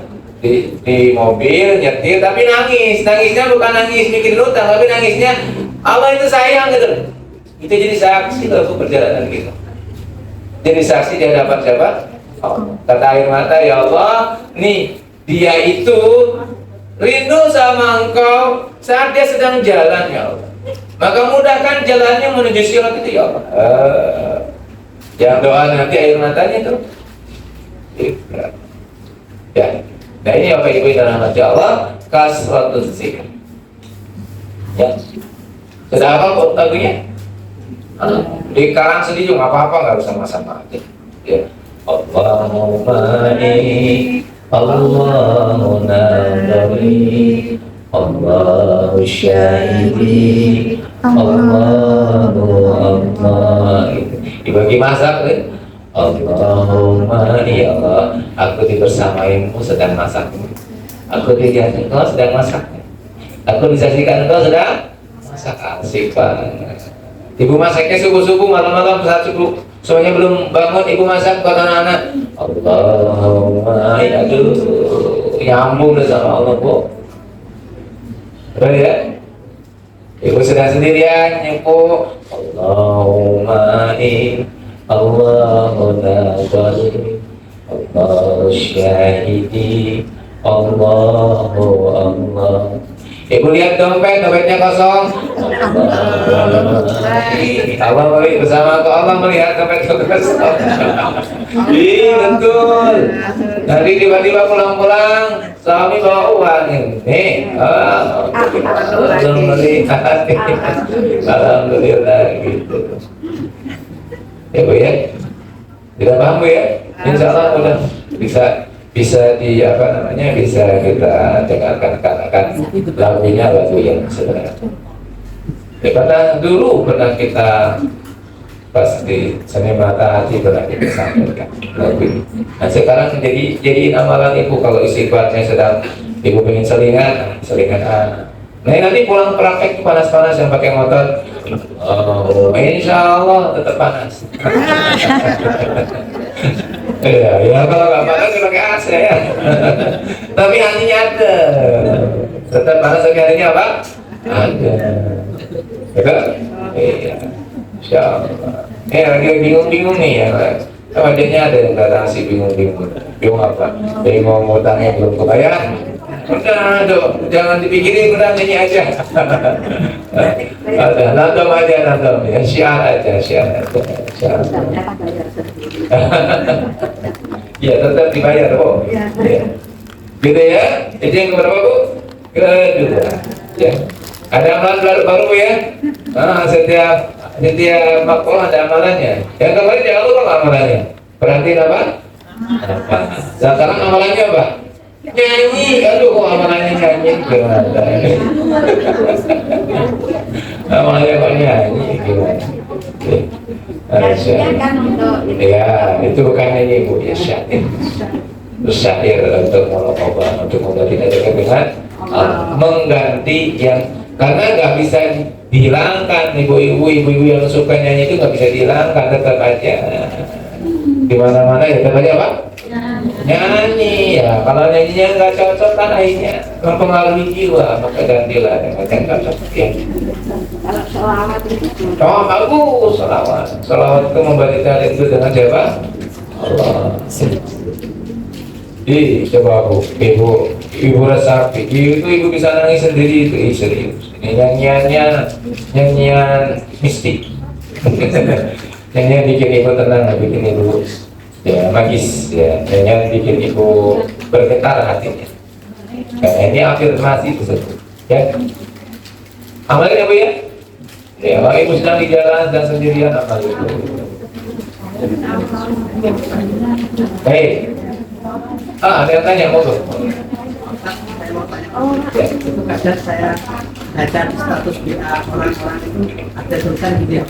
di mobil nyetir, tapi nangisnya bukan nangis bikin utang, tapi nangisnya Allah itu sayang gitu. Itu jadi saksi dalam perjalanan kita. Jadi saksi di hadapan siapa? Allah. Kata air mata, ya Allah, nih dia itu rindu sama engkau saat dia sedang jalan, ya Allah. Maka mudahkan jalannya menuju sirat itu, ya Allah. Yang doa nanti air matanya itu. Ya. Nah ini Bapak Ibu dalam hati Allah, kasratul zikr. Ya. Sudah apa kok lagunya? Di karang sendiri juga nggak apa-apa, nggak usah sama-sama aja. Ya. Allahumma ini Allahu nadari, Allahu syahidi, Allahu Allah. Dibagi masak kan? Allahumma ya Allah, aku dibersamaimu sedang masak. Aku dilihat engkau sedang masak. Aku disaksikan engkau sedang masak. Asik banget. Ibu masaknya subuh-subuh, malam-malam saat subuh, semuanya belum bangun, ibu masak buat anak-anak. Allahumma ya aduh, nyambung sama Allah bu. Betul ya? Ibu sedang sendirian nyempu. Allahumma Allahu nadari, Allahu syahidi, Allahu Allah. Ibu lihat dompetnya kosong. Allah melihat bersama Allah melihat dompet kosong. Iya betul. Nanti tiba-tiba pulang-pulang suami bawa uang ini. Alhamdulillah gitu. Ya Bu ya. Tidak paham Bu ya? Insya Allah udah bisa di apa namanya, bisa kita dengarkan karena lagunya lagu yang sebenarnya. Ya, karena dulu pernah kita pas di Seni Mata Hati pernah kita sampaikan lagu ini. Nah sekarang jadi amalan ibu kalau istighfarnya sedang ibu pengen selingan. Nah nanti pulang praktek panas-panas yang pakai motor. Oh, insya Allah tetap panas. Ya kalau nggak panas pakai AC ya. Tapi hatinya ada. Tetap panas tapi hatinya apa? Ada. Betul? Iya. Insya Allah. Lagi bingung nih ya. Wajahnya ada yang nasi bingung. Bingung apa? Bingung utangnya belum kebayar. Udah dong, jangan dipikirin, udah nyanyi aja. Ada nadam ya, syiar aja. Ya tetap dibayar kok. Ya. Gitu ya. Itu yang keberapa Bu? Kedua. Ya. Ada amalan baru ya. Setiap Panitia makolah ada amalannya. Yang kemarin jangan lupa amalannya. Perhatiin apa? Apa? Sekarang amalannya apa? Nyanyi. Aduh, kok amalannya nyanyi? Gimana? Amalannya kok nyanyi? Gimana? Ya, itu bukan nyanyi Bu, ya syair. Terus syair untuk muraqabah, untuk mengganti dengan mengganti yang, karena nggak bisa dihilangkan. Ibu-ibu yang suka nyanyi itu nggak bisa dihilangkan, tetap aja di mana-mana ya tetap aja apa? Nyanyi. Ya kalau nyanyinya nggak cocok kan akhirnya mempengaruhi jiwa, maka gantilah dengan yang cocok ya. Oh bagus, salawat itu membalikkan itu dengan siapa? Allah. Coba Bu, ibu resapi, itu ibu bisa nangis sendiri itu, serius. Ini nyanyian mistik. Nyanyian bikin ibu tenang, bikin ibu ya magis, ya nyanyian bikin ibu bergetar hatinya. Nah, ini afirmasi tersebut. Ya, amalin ya Bu ya. Ya, kalau ibu sedang di jalan dan sendirian amal itu. Hei. Ada yang tanya, mau tuh? Ya. Itu kadang saya baca di status WA orang-orang itu ada tulisan gitu ya,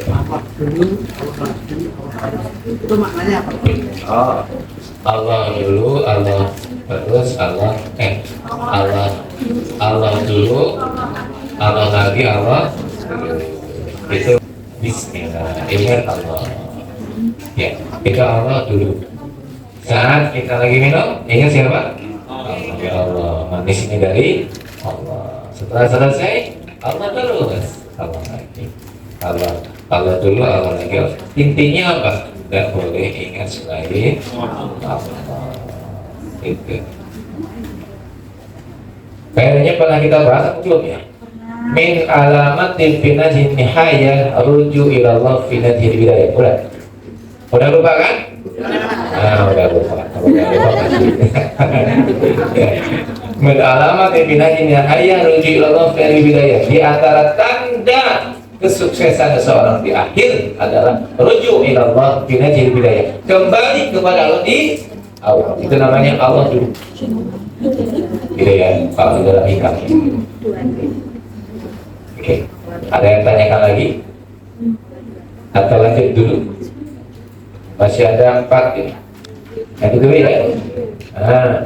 Allah dulu, Allah dulu, Allah. Itu maknanya apa? Oh, Allah dulu, Allah terus, Allah dulu, Allah lagi, Allah. Itu Bismillah. Ingat Allah. Ya, itu Allah dulu. Saat kita lagi minum, ingat siapa? Allah. Ya Allah, manis ini dari Allah. Setelah selesai, Allah terus, Allah lagi. Allah dulu, Allah lagi. Intinya apa? Tidak boleh ingat selain Allah. Itu. Kayaknya pernah kita bahas atau belum ya? Min alamatil finajin nihaya ruju ilallah finajin bidayah. Udah lupa kan? Udah lupa. Min alamatil finajin nihaya ruju ilallah finajin bidayah. Di antara tanda kesuksesan seseorang di akhir adalah ruju ilallah finajin bidayah. Kembali kepada Allah di awal. Itu namanya Allah dulu. Gitu ya, kalau dalam hikam. Oke, ada yang tanyakan lagi? Atau lanjut dulu? Masih ada 4 ini. Yang kedua ya. Nah,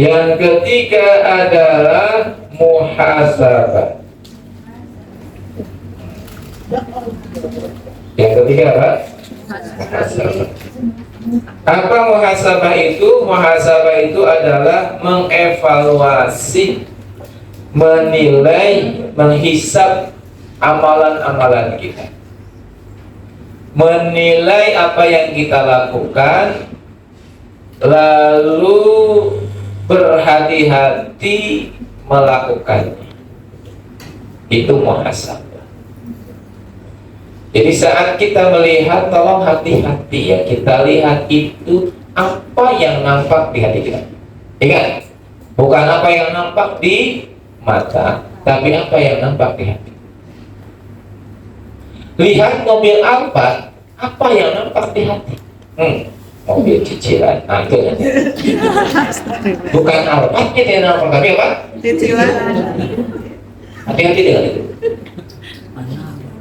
yang ketiga adalah muhasabah. Yang ketiga apa? Muhasabah. Apa muhasabah itu? Muhasabah itu adalah mengevaluasi, menilai, menghisab amalan-amalan kita, menilai apa yang kita lakukan, lalu berhati-hati melakukannya. Itu muhasabah. Jadi saat kita melihat, tolong hati-hati ya, kita lihat itu apa yang nampak di hati kita. Ingat, bukan apa yang nampak di mata, tapi apa yang nampak di hati. Lihat mobil apa yang nampak di hati? Mobil cicilan, itu ya. Bukan Alphard yang nampak, tapi apa? Cicilan. Hati-hati dengan itu.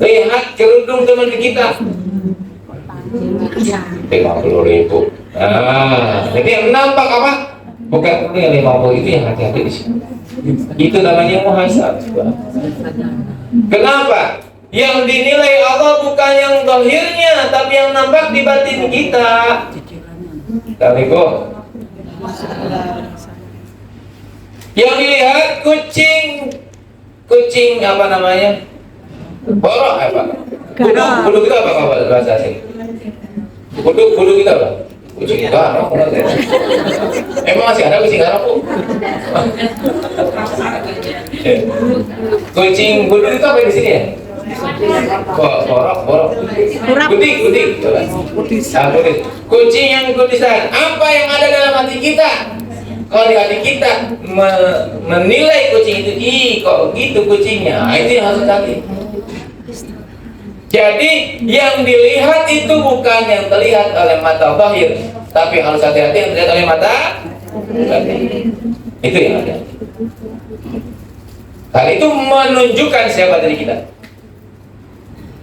Lihat kerudung teman kita, 50.000. Jadi yang nampak apa? Bukan yang 50 itu yang hati-hati di sini. Itu namanya muhasabah. Kenapa? Yang dinilai Allah bukan yang zahirnya, tapi yang nampak di batin kita. Assalamualaikum. Yang dilihat kucing apa namanya? Borok apa? Bulu kita apa bahasa asing? Bulu kita apa? Kucing garong. Emang masih ada kucing garong, Bu? Kucing bulu itu apa di sini ya? Borok. Kudik. Kucing yang kudisan. Apa yang ada dalam hati kita? Kalau di hati kita menilai kucing itu, kok gitu kucingnya? Itu yang harus hati. Jadi yang dilihat itu bukan yang terlihat oleh mata zahir, tapi harus hati-hati yang terlihat oleh mata batin. Itu yang ada. Hal itu menunjukkan siapa diri kita.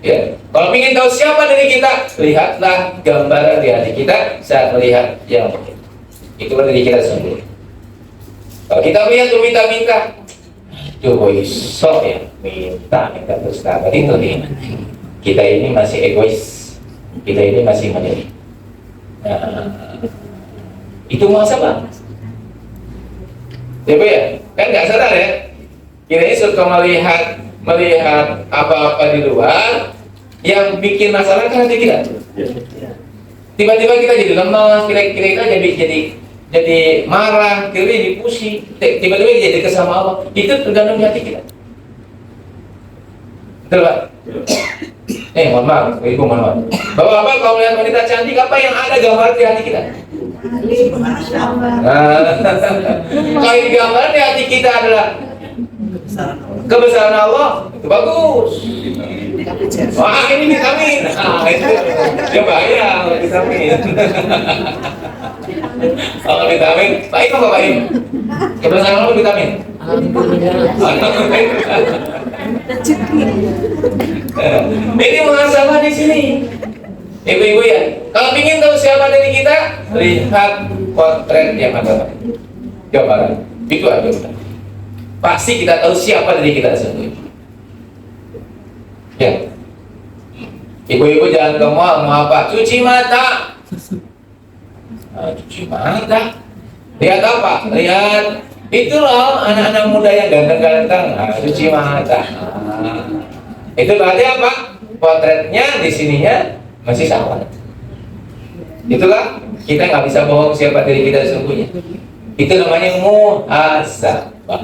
Ya, kalau ingin tahu siapa diri kita, lihatlah gambaran di hati kita saat melihat yang begitu. Itulah diri kita sendiri. Kalau kita melihat minta-minta, itu sok ya, minta terus berarti itu dia. Kita ini masih egois, kita ini masih mandiri. Nah, itu muhasabah. Ya, ya, kan nggak sadar ya. Kita ini suka melihat apa-apa di luar yang bikin masalah kan hati kita. Tiba-tiba kita jadi lemas, kira-kira kita jadi marah, kira-kira jadi pusing, tiba-tiba jadi kesama Allah. Itu tergantung di hati kita. Betul Pak? Mohon maaf, Ibu mohon maaf. Bapak-bapak kalau melihat wanita cantik, apa yang ada gambar di hati kita? Kalau yang gambar di hati kita adalah kebesaran Allah, itu bagus. Wah, ini vitamin. Itu ya bahaya vitamin. Kalau vitamin, baik apa Pak Im? Kebesaran Allah vitamin. Ini muhasabah di sini. Ibu-ibu ya, kalau ingin tahu siapa diri kita, lihat potret yang ada. Gambaran. Itu aja udah. Pasti kita tahu siapa diri kita sendiri. Ya. Ibu-ibu jangan ke mall, mau apa? Cuci mata. Cuci mata. Lihat apa? Lihat itu loh anak-anak muda yang ganteng-ganteng. Cuci mata. Itu berarti apa? Potretnya di sininya masih sama. Itulah kita nggak bisa bohong siapa diri kita sesungguhnya. Itu namanya muhasabah.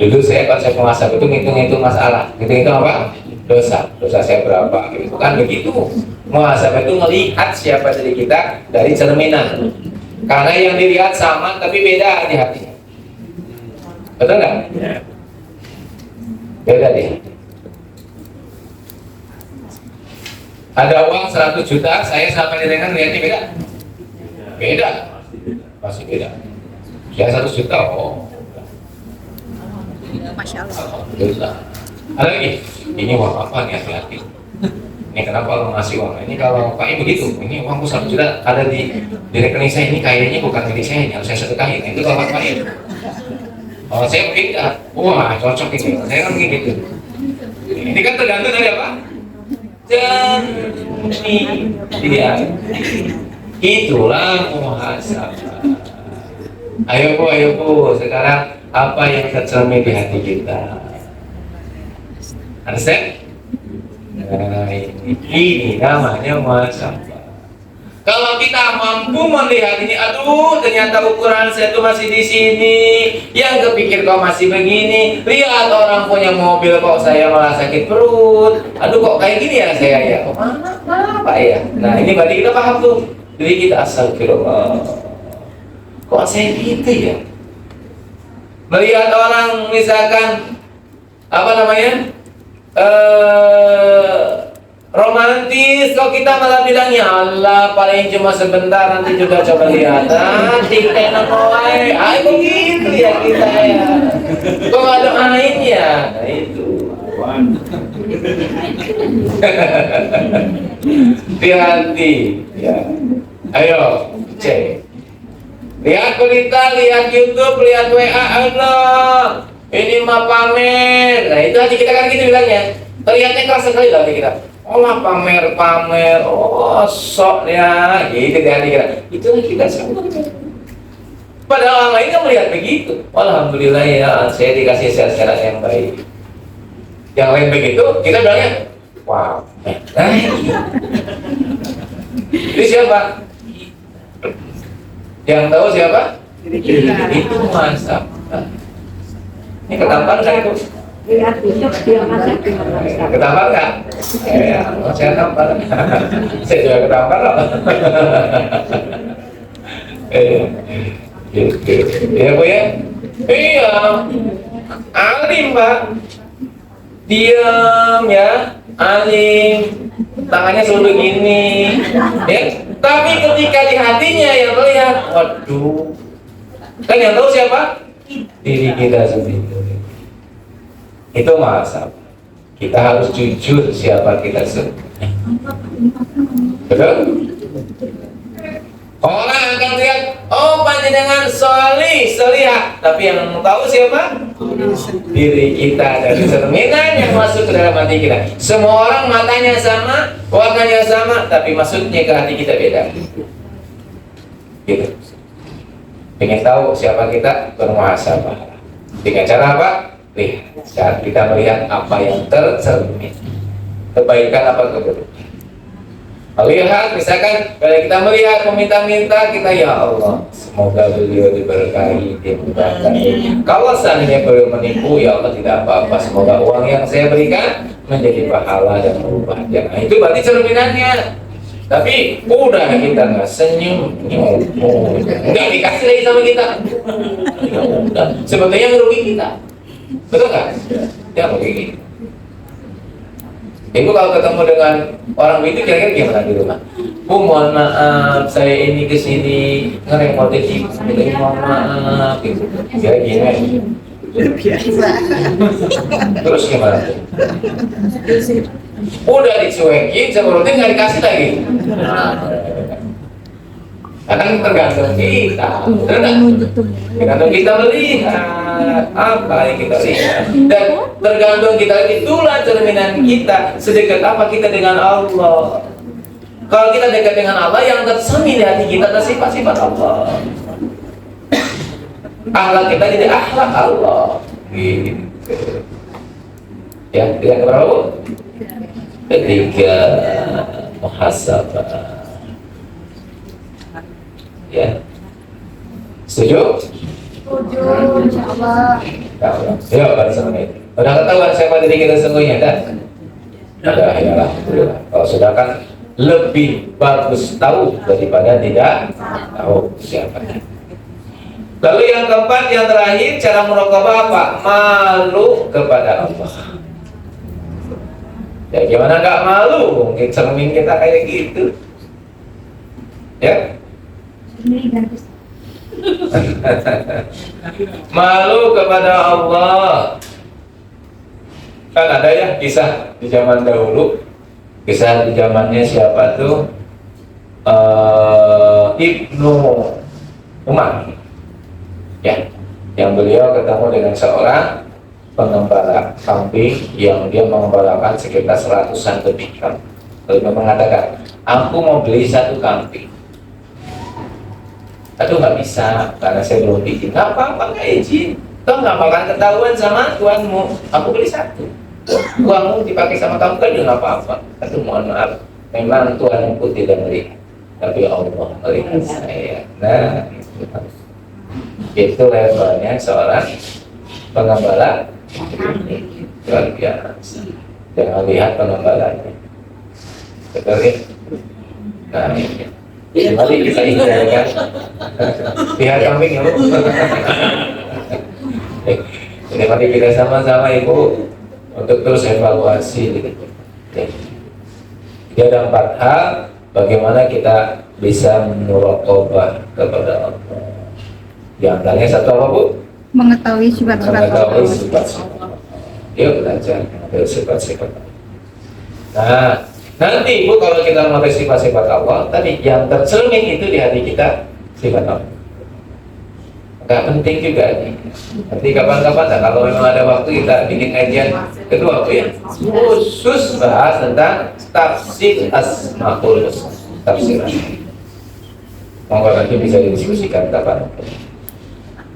Dulu saya konsep muhasabah itu ngitung-ngitung masalah, ngitung-ngitung apa? Dosa saya berapa? Gitu kan begitu. Muhasabah itu melihat siapa diri kita dari cerminan. Karena yang dilihat sama tapi beda di hatinya. Betul nggak? Beda di hati. Ada uang 100 juta, saya sama dengan lihatnya beda. Beda. Pasti beda. Saya 100 juta, oh. Masya Allah. Alhamdulillah. Ada lagi, ini uang apa nih hati-hati. Ini kenapa lo ngasih uang? Ini kalau Pak I begitu, ini uangku 1 juta ada di rekening saya, ini kayaknya bukan milik saya, ini harus saya sedekahin. Itu kalau Pak I. Oh saya begini, wah cocok ini, saya kan begitu. Ini kan tergantung dari apa? Dia. Itulah muhasabah. Ayo bu, sekarang apa yang tercermin di hati kita? Understand? Nah, ini namanya muhasabah. Kalau kita mampu melihat ini, aduh ternyata ukuran saya tuh masih di sini, yang kepikir kok masih begini, lihat orang punya mobil kok saya malah sakit perut, aduh kok kayak gini ya saya ya, kok mana Pak ya? Nah ini berarti kita paham tuh, jadi kita astagfirullah, kok saya gitu ya? Melihat orang misalkan apa namanya? Romantis, kok kita malah bilangnya Allah paling cuma sebentar, nanti juga coba lihat tiktek nakoai, kok gitu ya kita ya, kok gak doain ya, nah itu hati-hati ya. Ayo cek, lihat berita, lihat YouTube, lihat WA, Allah ini mah pamer, nah itu hati kita kan gitu bilangnya, terlihatnya keras sekali lah hati kita. Oh pamer, oh sok ya, gitu dia kira. Itulah kita semua. Padahal orang lain kan melihat begitu. Alhamdulillah ya, saya dikasih sehat-sehat yang baik. Yang lain begitu, kita bilangnya, wow. Itu siapa? Yang tahu siapa? Itu masa. Ini ketampar kan itu? Lihat YouTube dia masih ketampar nggak? Saya tampar. Saya juga ketampar loh. Ya bu ya? Iya. Alim Pak. Diam ya. anjing tangannya selalu begini, ya. Tapi ketika di hatinya yang terlihat, waduh, kan yang tahu siapa? Diri kita sendiri. Itu masalah. Kita harus jujur siapa kita sendiri. Betul? Orang akan lihat, oh panjenengan solihah, tapi yang tahu siapa? Diri kita, dari cerminan yang masuk ke dalam hati kita. Semua orang matanya sama, warnanya sama, tapi masuknya ke hati kita beda. Gitu. Pengen tahu siapa kita? Bermuhasabah. Dengan cara apa? Lihat. Saat kita melihat apa yang tercermin, kebaikan apa keburukan. Melihat, misalkan kalau kita melihat meminta-minta, kita ya Allah, semoga beliau diberkahi, dimudahkan. Kalau seandainya beliau menipu, ya Allah tidak apa-apa. Semoga uang yang saya berikan menjadi pahala dan merubah dia. Nah, itu berarti cerminannya. Tapi udah kita nggak senyum, nggak dikasih lagi sama kita. Ya udah, sebetulnya merugi kita, betul nggak? Ya merugi kita. Ibu kalau ketemu dengan orang itu kira-kira gimana di rumah? Bu, mohon maaf, saya ini kesini ngerepotin ibu, mohon maaf, gitu. Kira gini. Terus gimana? Udah dicuekin, sebenarnya nggak dikasih lagi. Kadang tergantung kita, tergantung kita melihat apa yang kita lihat, dan tergantung kita, itulah cerminan kita sedekat apa kita dengan Allah. Kalau kita dekat dengan Allah, yang tercermin di hati kita adalah sifat-sifat Allah. Akhlak kita jadi akhlak Allah. Gitu. Ya, yang berapa? Ketiga, muhasabah. Ya, setuju? Setuju, insyaallah. Ya, bersama itu. Udah ketahuan siapa diri kita sesungguhnya, dan udah, ya alhamdulillah. Kalau sudah kan lebih bagus tahu daripada tidak tahu siapa. Lalu yang keempat, yang terakhir, cara muraqabah apa? Malu kepada Allah. Ya gimana nggak malu? Mungkin cermin kita kayak gitu. Ya. Malu kepada Allah. Kan ada ya kisah di zaman dahulu. Kisah di zamannya siapa tuh? Ibnu Umar. Ya, yang beliau ketemu dengan seorang pengembala kambing yang dia mengembalakan sekitar 100-an lebih kambing. Lalu mengatakan, aku mau beli satu kambing. Aduh nggak bisa, karena saya belum izin. Nggak apa-apa, nggak izin. Kau nggak bakalan ketahuan sama tuanmu. Aku beli satu. Uangmu dipakai sama kamu kan juga nggak apa-apa. Aduh mohon maaf, memang tuanku tidak melihat, tapi Allah melihat saya. Nah, itu levelnya seorang pengembala. Luar biasa. Jangan lihat pengembalanya. Betul ya? Nah, ini. Mari kita ikhlaskan. Lihat kambing ya, Bu. Jadi mari kita sama-sama Ibu untuk terus evaluasi. Jadi ada 4 hal bagaimana kita bisa muraqabah kepada Allah. Yang antaranya satu apa, Bu? Mengetahui sifat-sifat Mengetahui Allah. sifat-sifat. Yuk belajar mengetahui sifat-sifat. Nah, nanti Bu, kalau kita mengetahui sifat-sifat Allah, tadi yang tercermin itu di hati kita sifat Allah. Gak penting juga nih. Nanti kapan-kapan, kalau memang ada waktu kita bikin kajian kedua, Bu ya, khusus bahas tentang tafsir asmaul husna. Tafsir. Monggo nanti bisa didiskusikan kapan.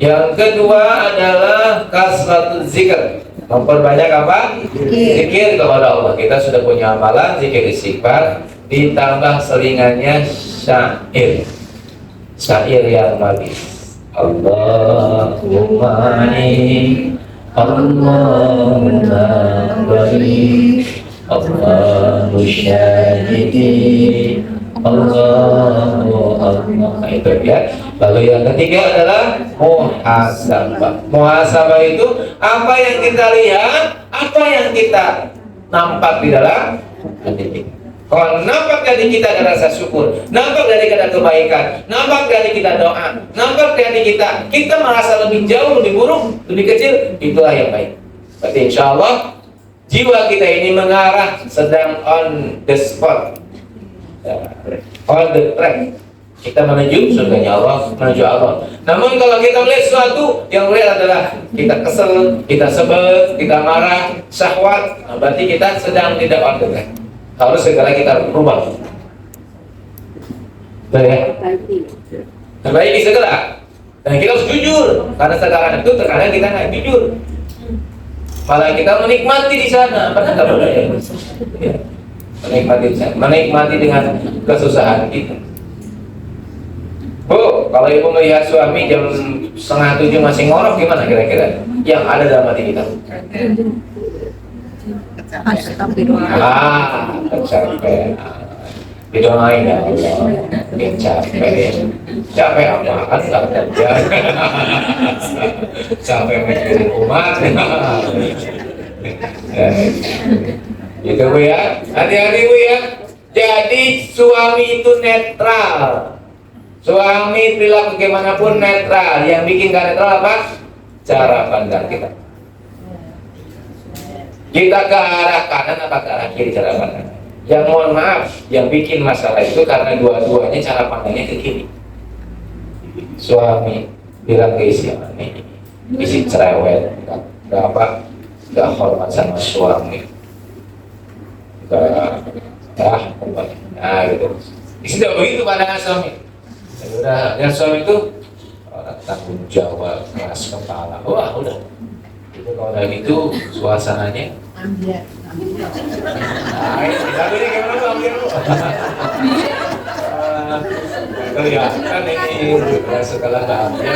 Yang kedua adalah kasratul zikr. Memperbanyak apa? Zikir kepada Allah. Kita sudah punya amalan zikir istighfar, ditambah selingannya syair. Syair yang manis. Allahumma Allahumma barik Allahu syahidi Allahu Allah. Itu ya. Lalu yang ketiga adalah muhasabah. Muhasabah itu apa yang kita lihat, apa yang kita nampak di dalam hati kita. Kalau nampak dari kita ada rasa syukur, nampak dari kita kebaikan, nampak dari kita doa, nampak dari kita merasa lebih jauh, lebih buruk, lebih kecil, itulah yang baik. Berarti insya Allah jiwa kita ini mengarah sedang on the spot, on the track. Kita menuju surganya Allah, menuju Allah. Namun kalau kita melihat sesuatu yang melihat adalah kita kesel, kita sebel, kita marah, syahwat, nah berarti kita sedang tidak on the track. Harus segera kita berubah. Betul ya? Perbaiki segera. Dan kita harus jujur. Karena sekarang itu terkadang kita nggak jujur. Malah kita menikmati di sana. Padahal nggak boleh. Ya. Menikmati di sana. Menikmati dengan kesusahan kita. Bu, kalau ibu melihat suami jam 6:30 masih ngorok, gimana kira-kira? Yang ada dalam hati kita? Astagfirullah. Capek. Didoain ya Allah. Bikin capek. Capek apa? Kan nggak kerja. Capek mikirin umat. Gitu Bu ya. Hati-hati Bu ya. Jadi suami itu netral. Suami perilaku bagaimanapun netral. Yang bikin gak netral apa? Cara pandang kita. Kita ke arah kanan apa ke arah kiri cara pandang. Yang mohon maaf, yang bikin masalah itu karena dua-duanya cara pandangnya ke kiri. Suami bilang ke istri, isi cerewet, gak hormat sama suami, nah gitu. Istri tidak begitu pandangan suami. Ya udah, dan suami itu orang tanggung jawab, keras kepala. Wah udah. Itu kalau udah gitu suasananya. Nah, ini gimana Bang? Kelihatan ini setelah ambil.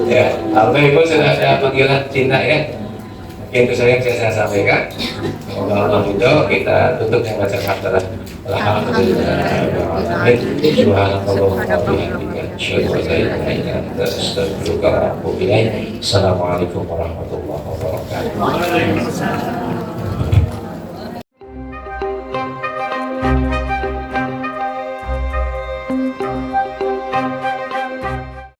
Ya, Alfa Ibu sudah ada panggilan cinta ya. Mungkin itu saja yang saya sampaikan. Semoga Allah itu kita tutup yang baca kata. Alhamdulillah. Subhanallah wa bihamdika asyhadu an la ilaha illa anta astaghfiruka wa atubu ilaik. Assalamualaikum warahmatullahi wabarakatuh.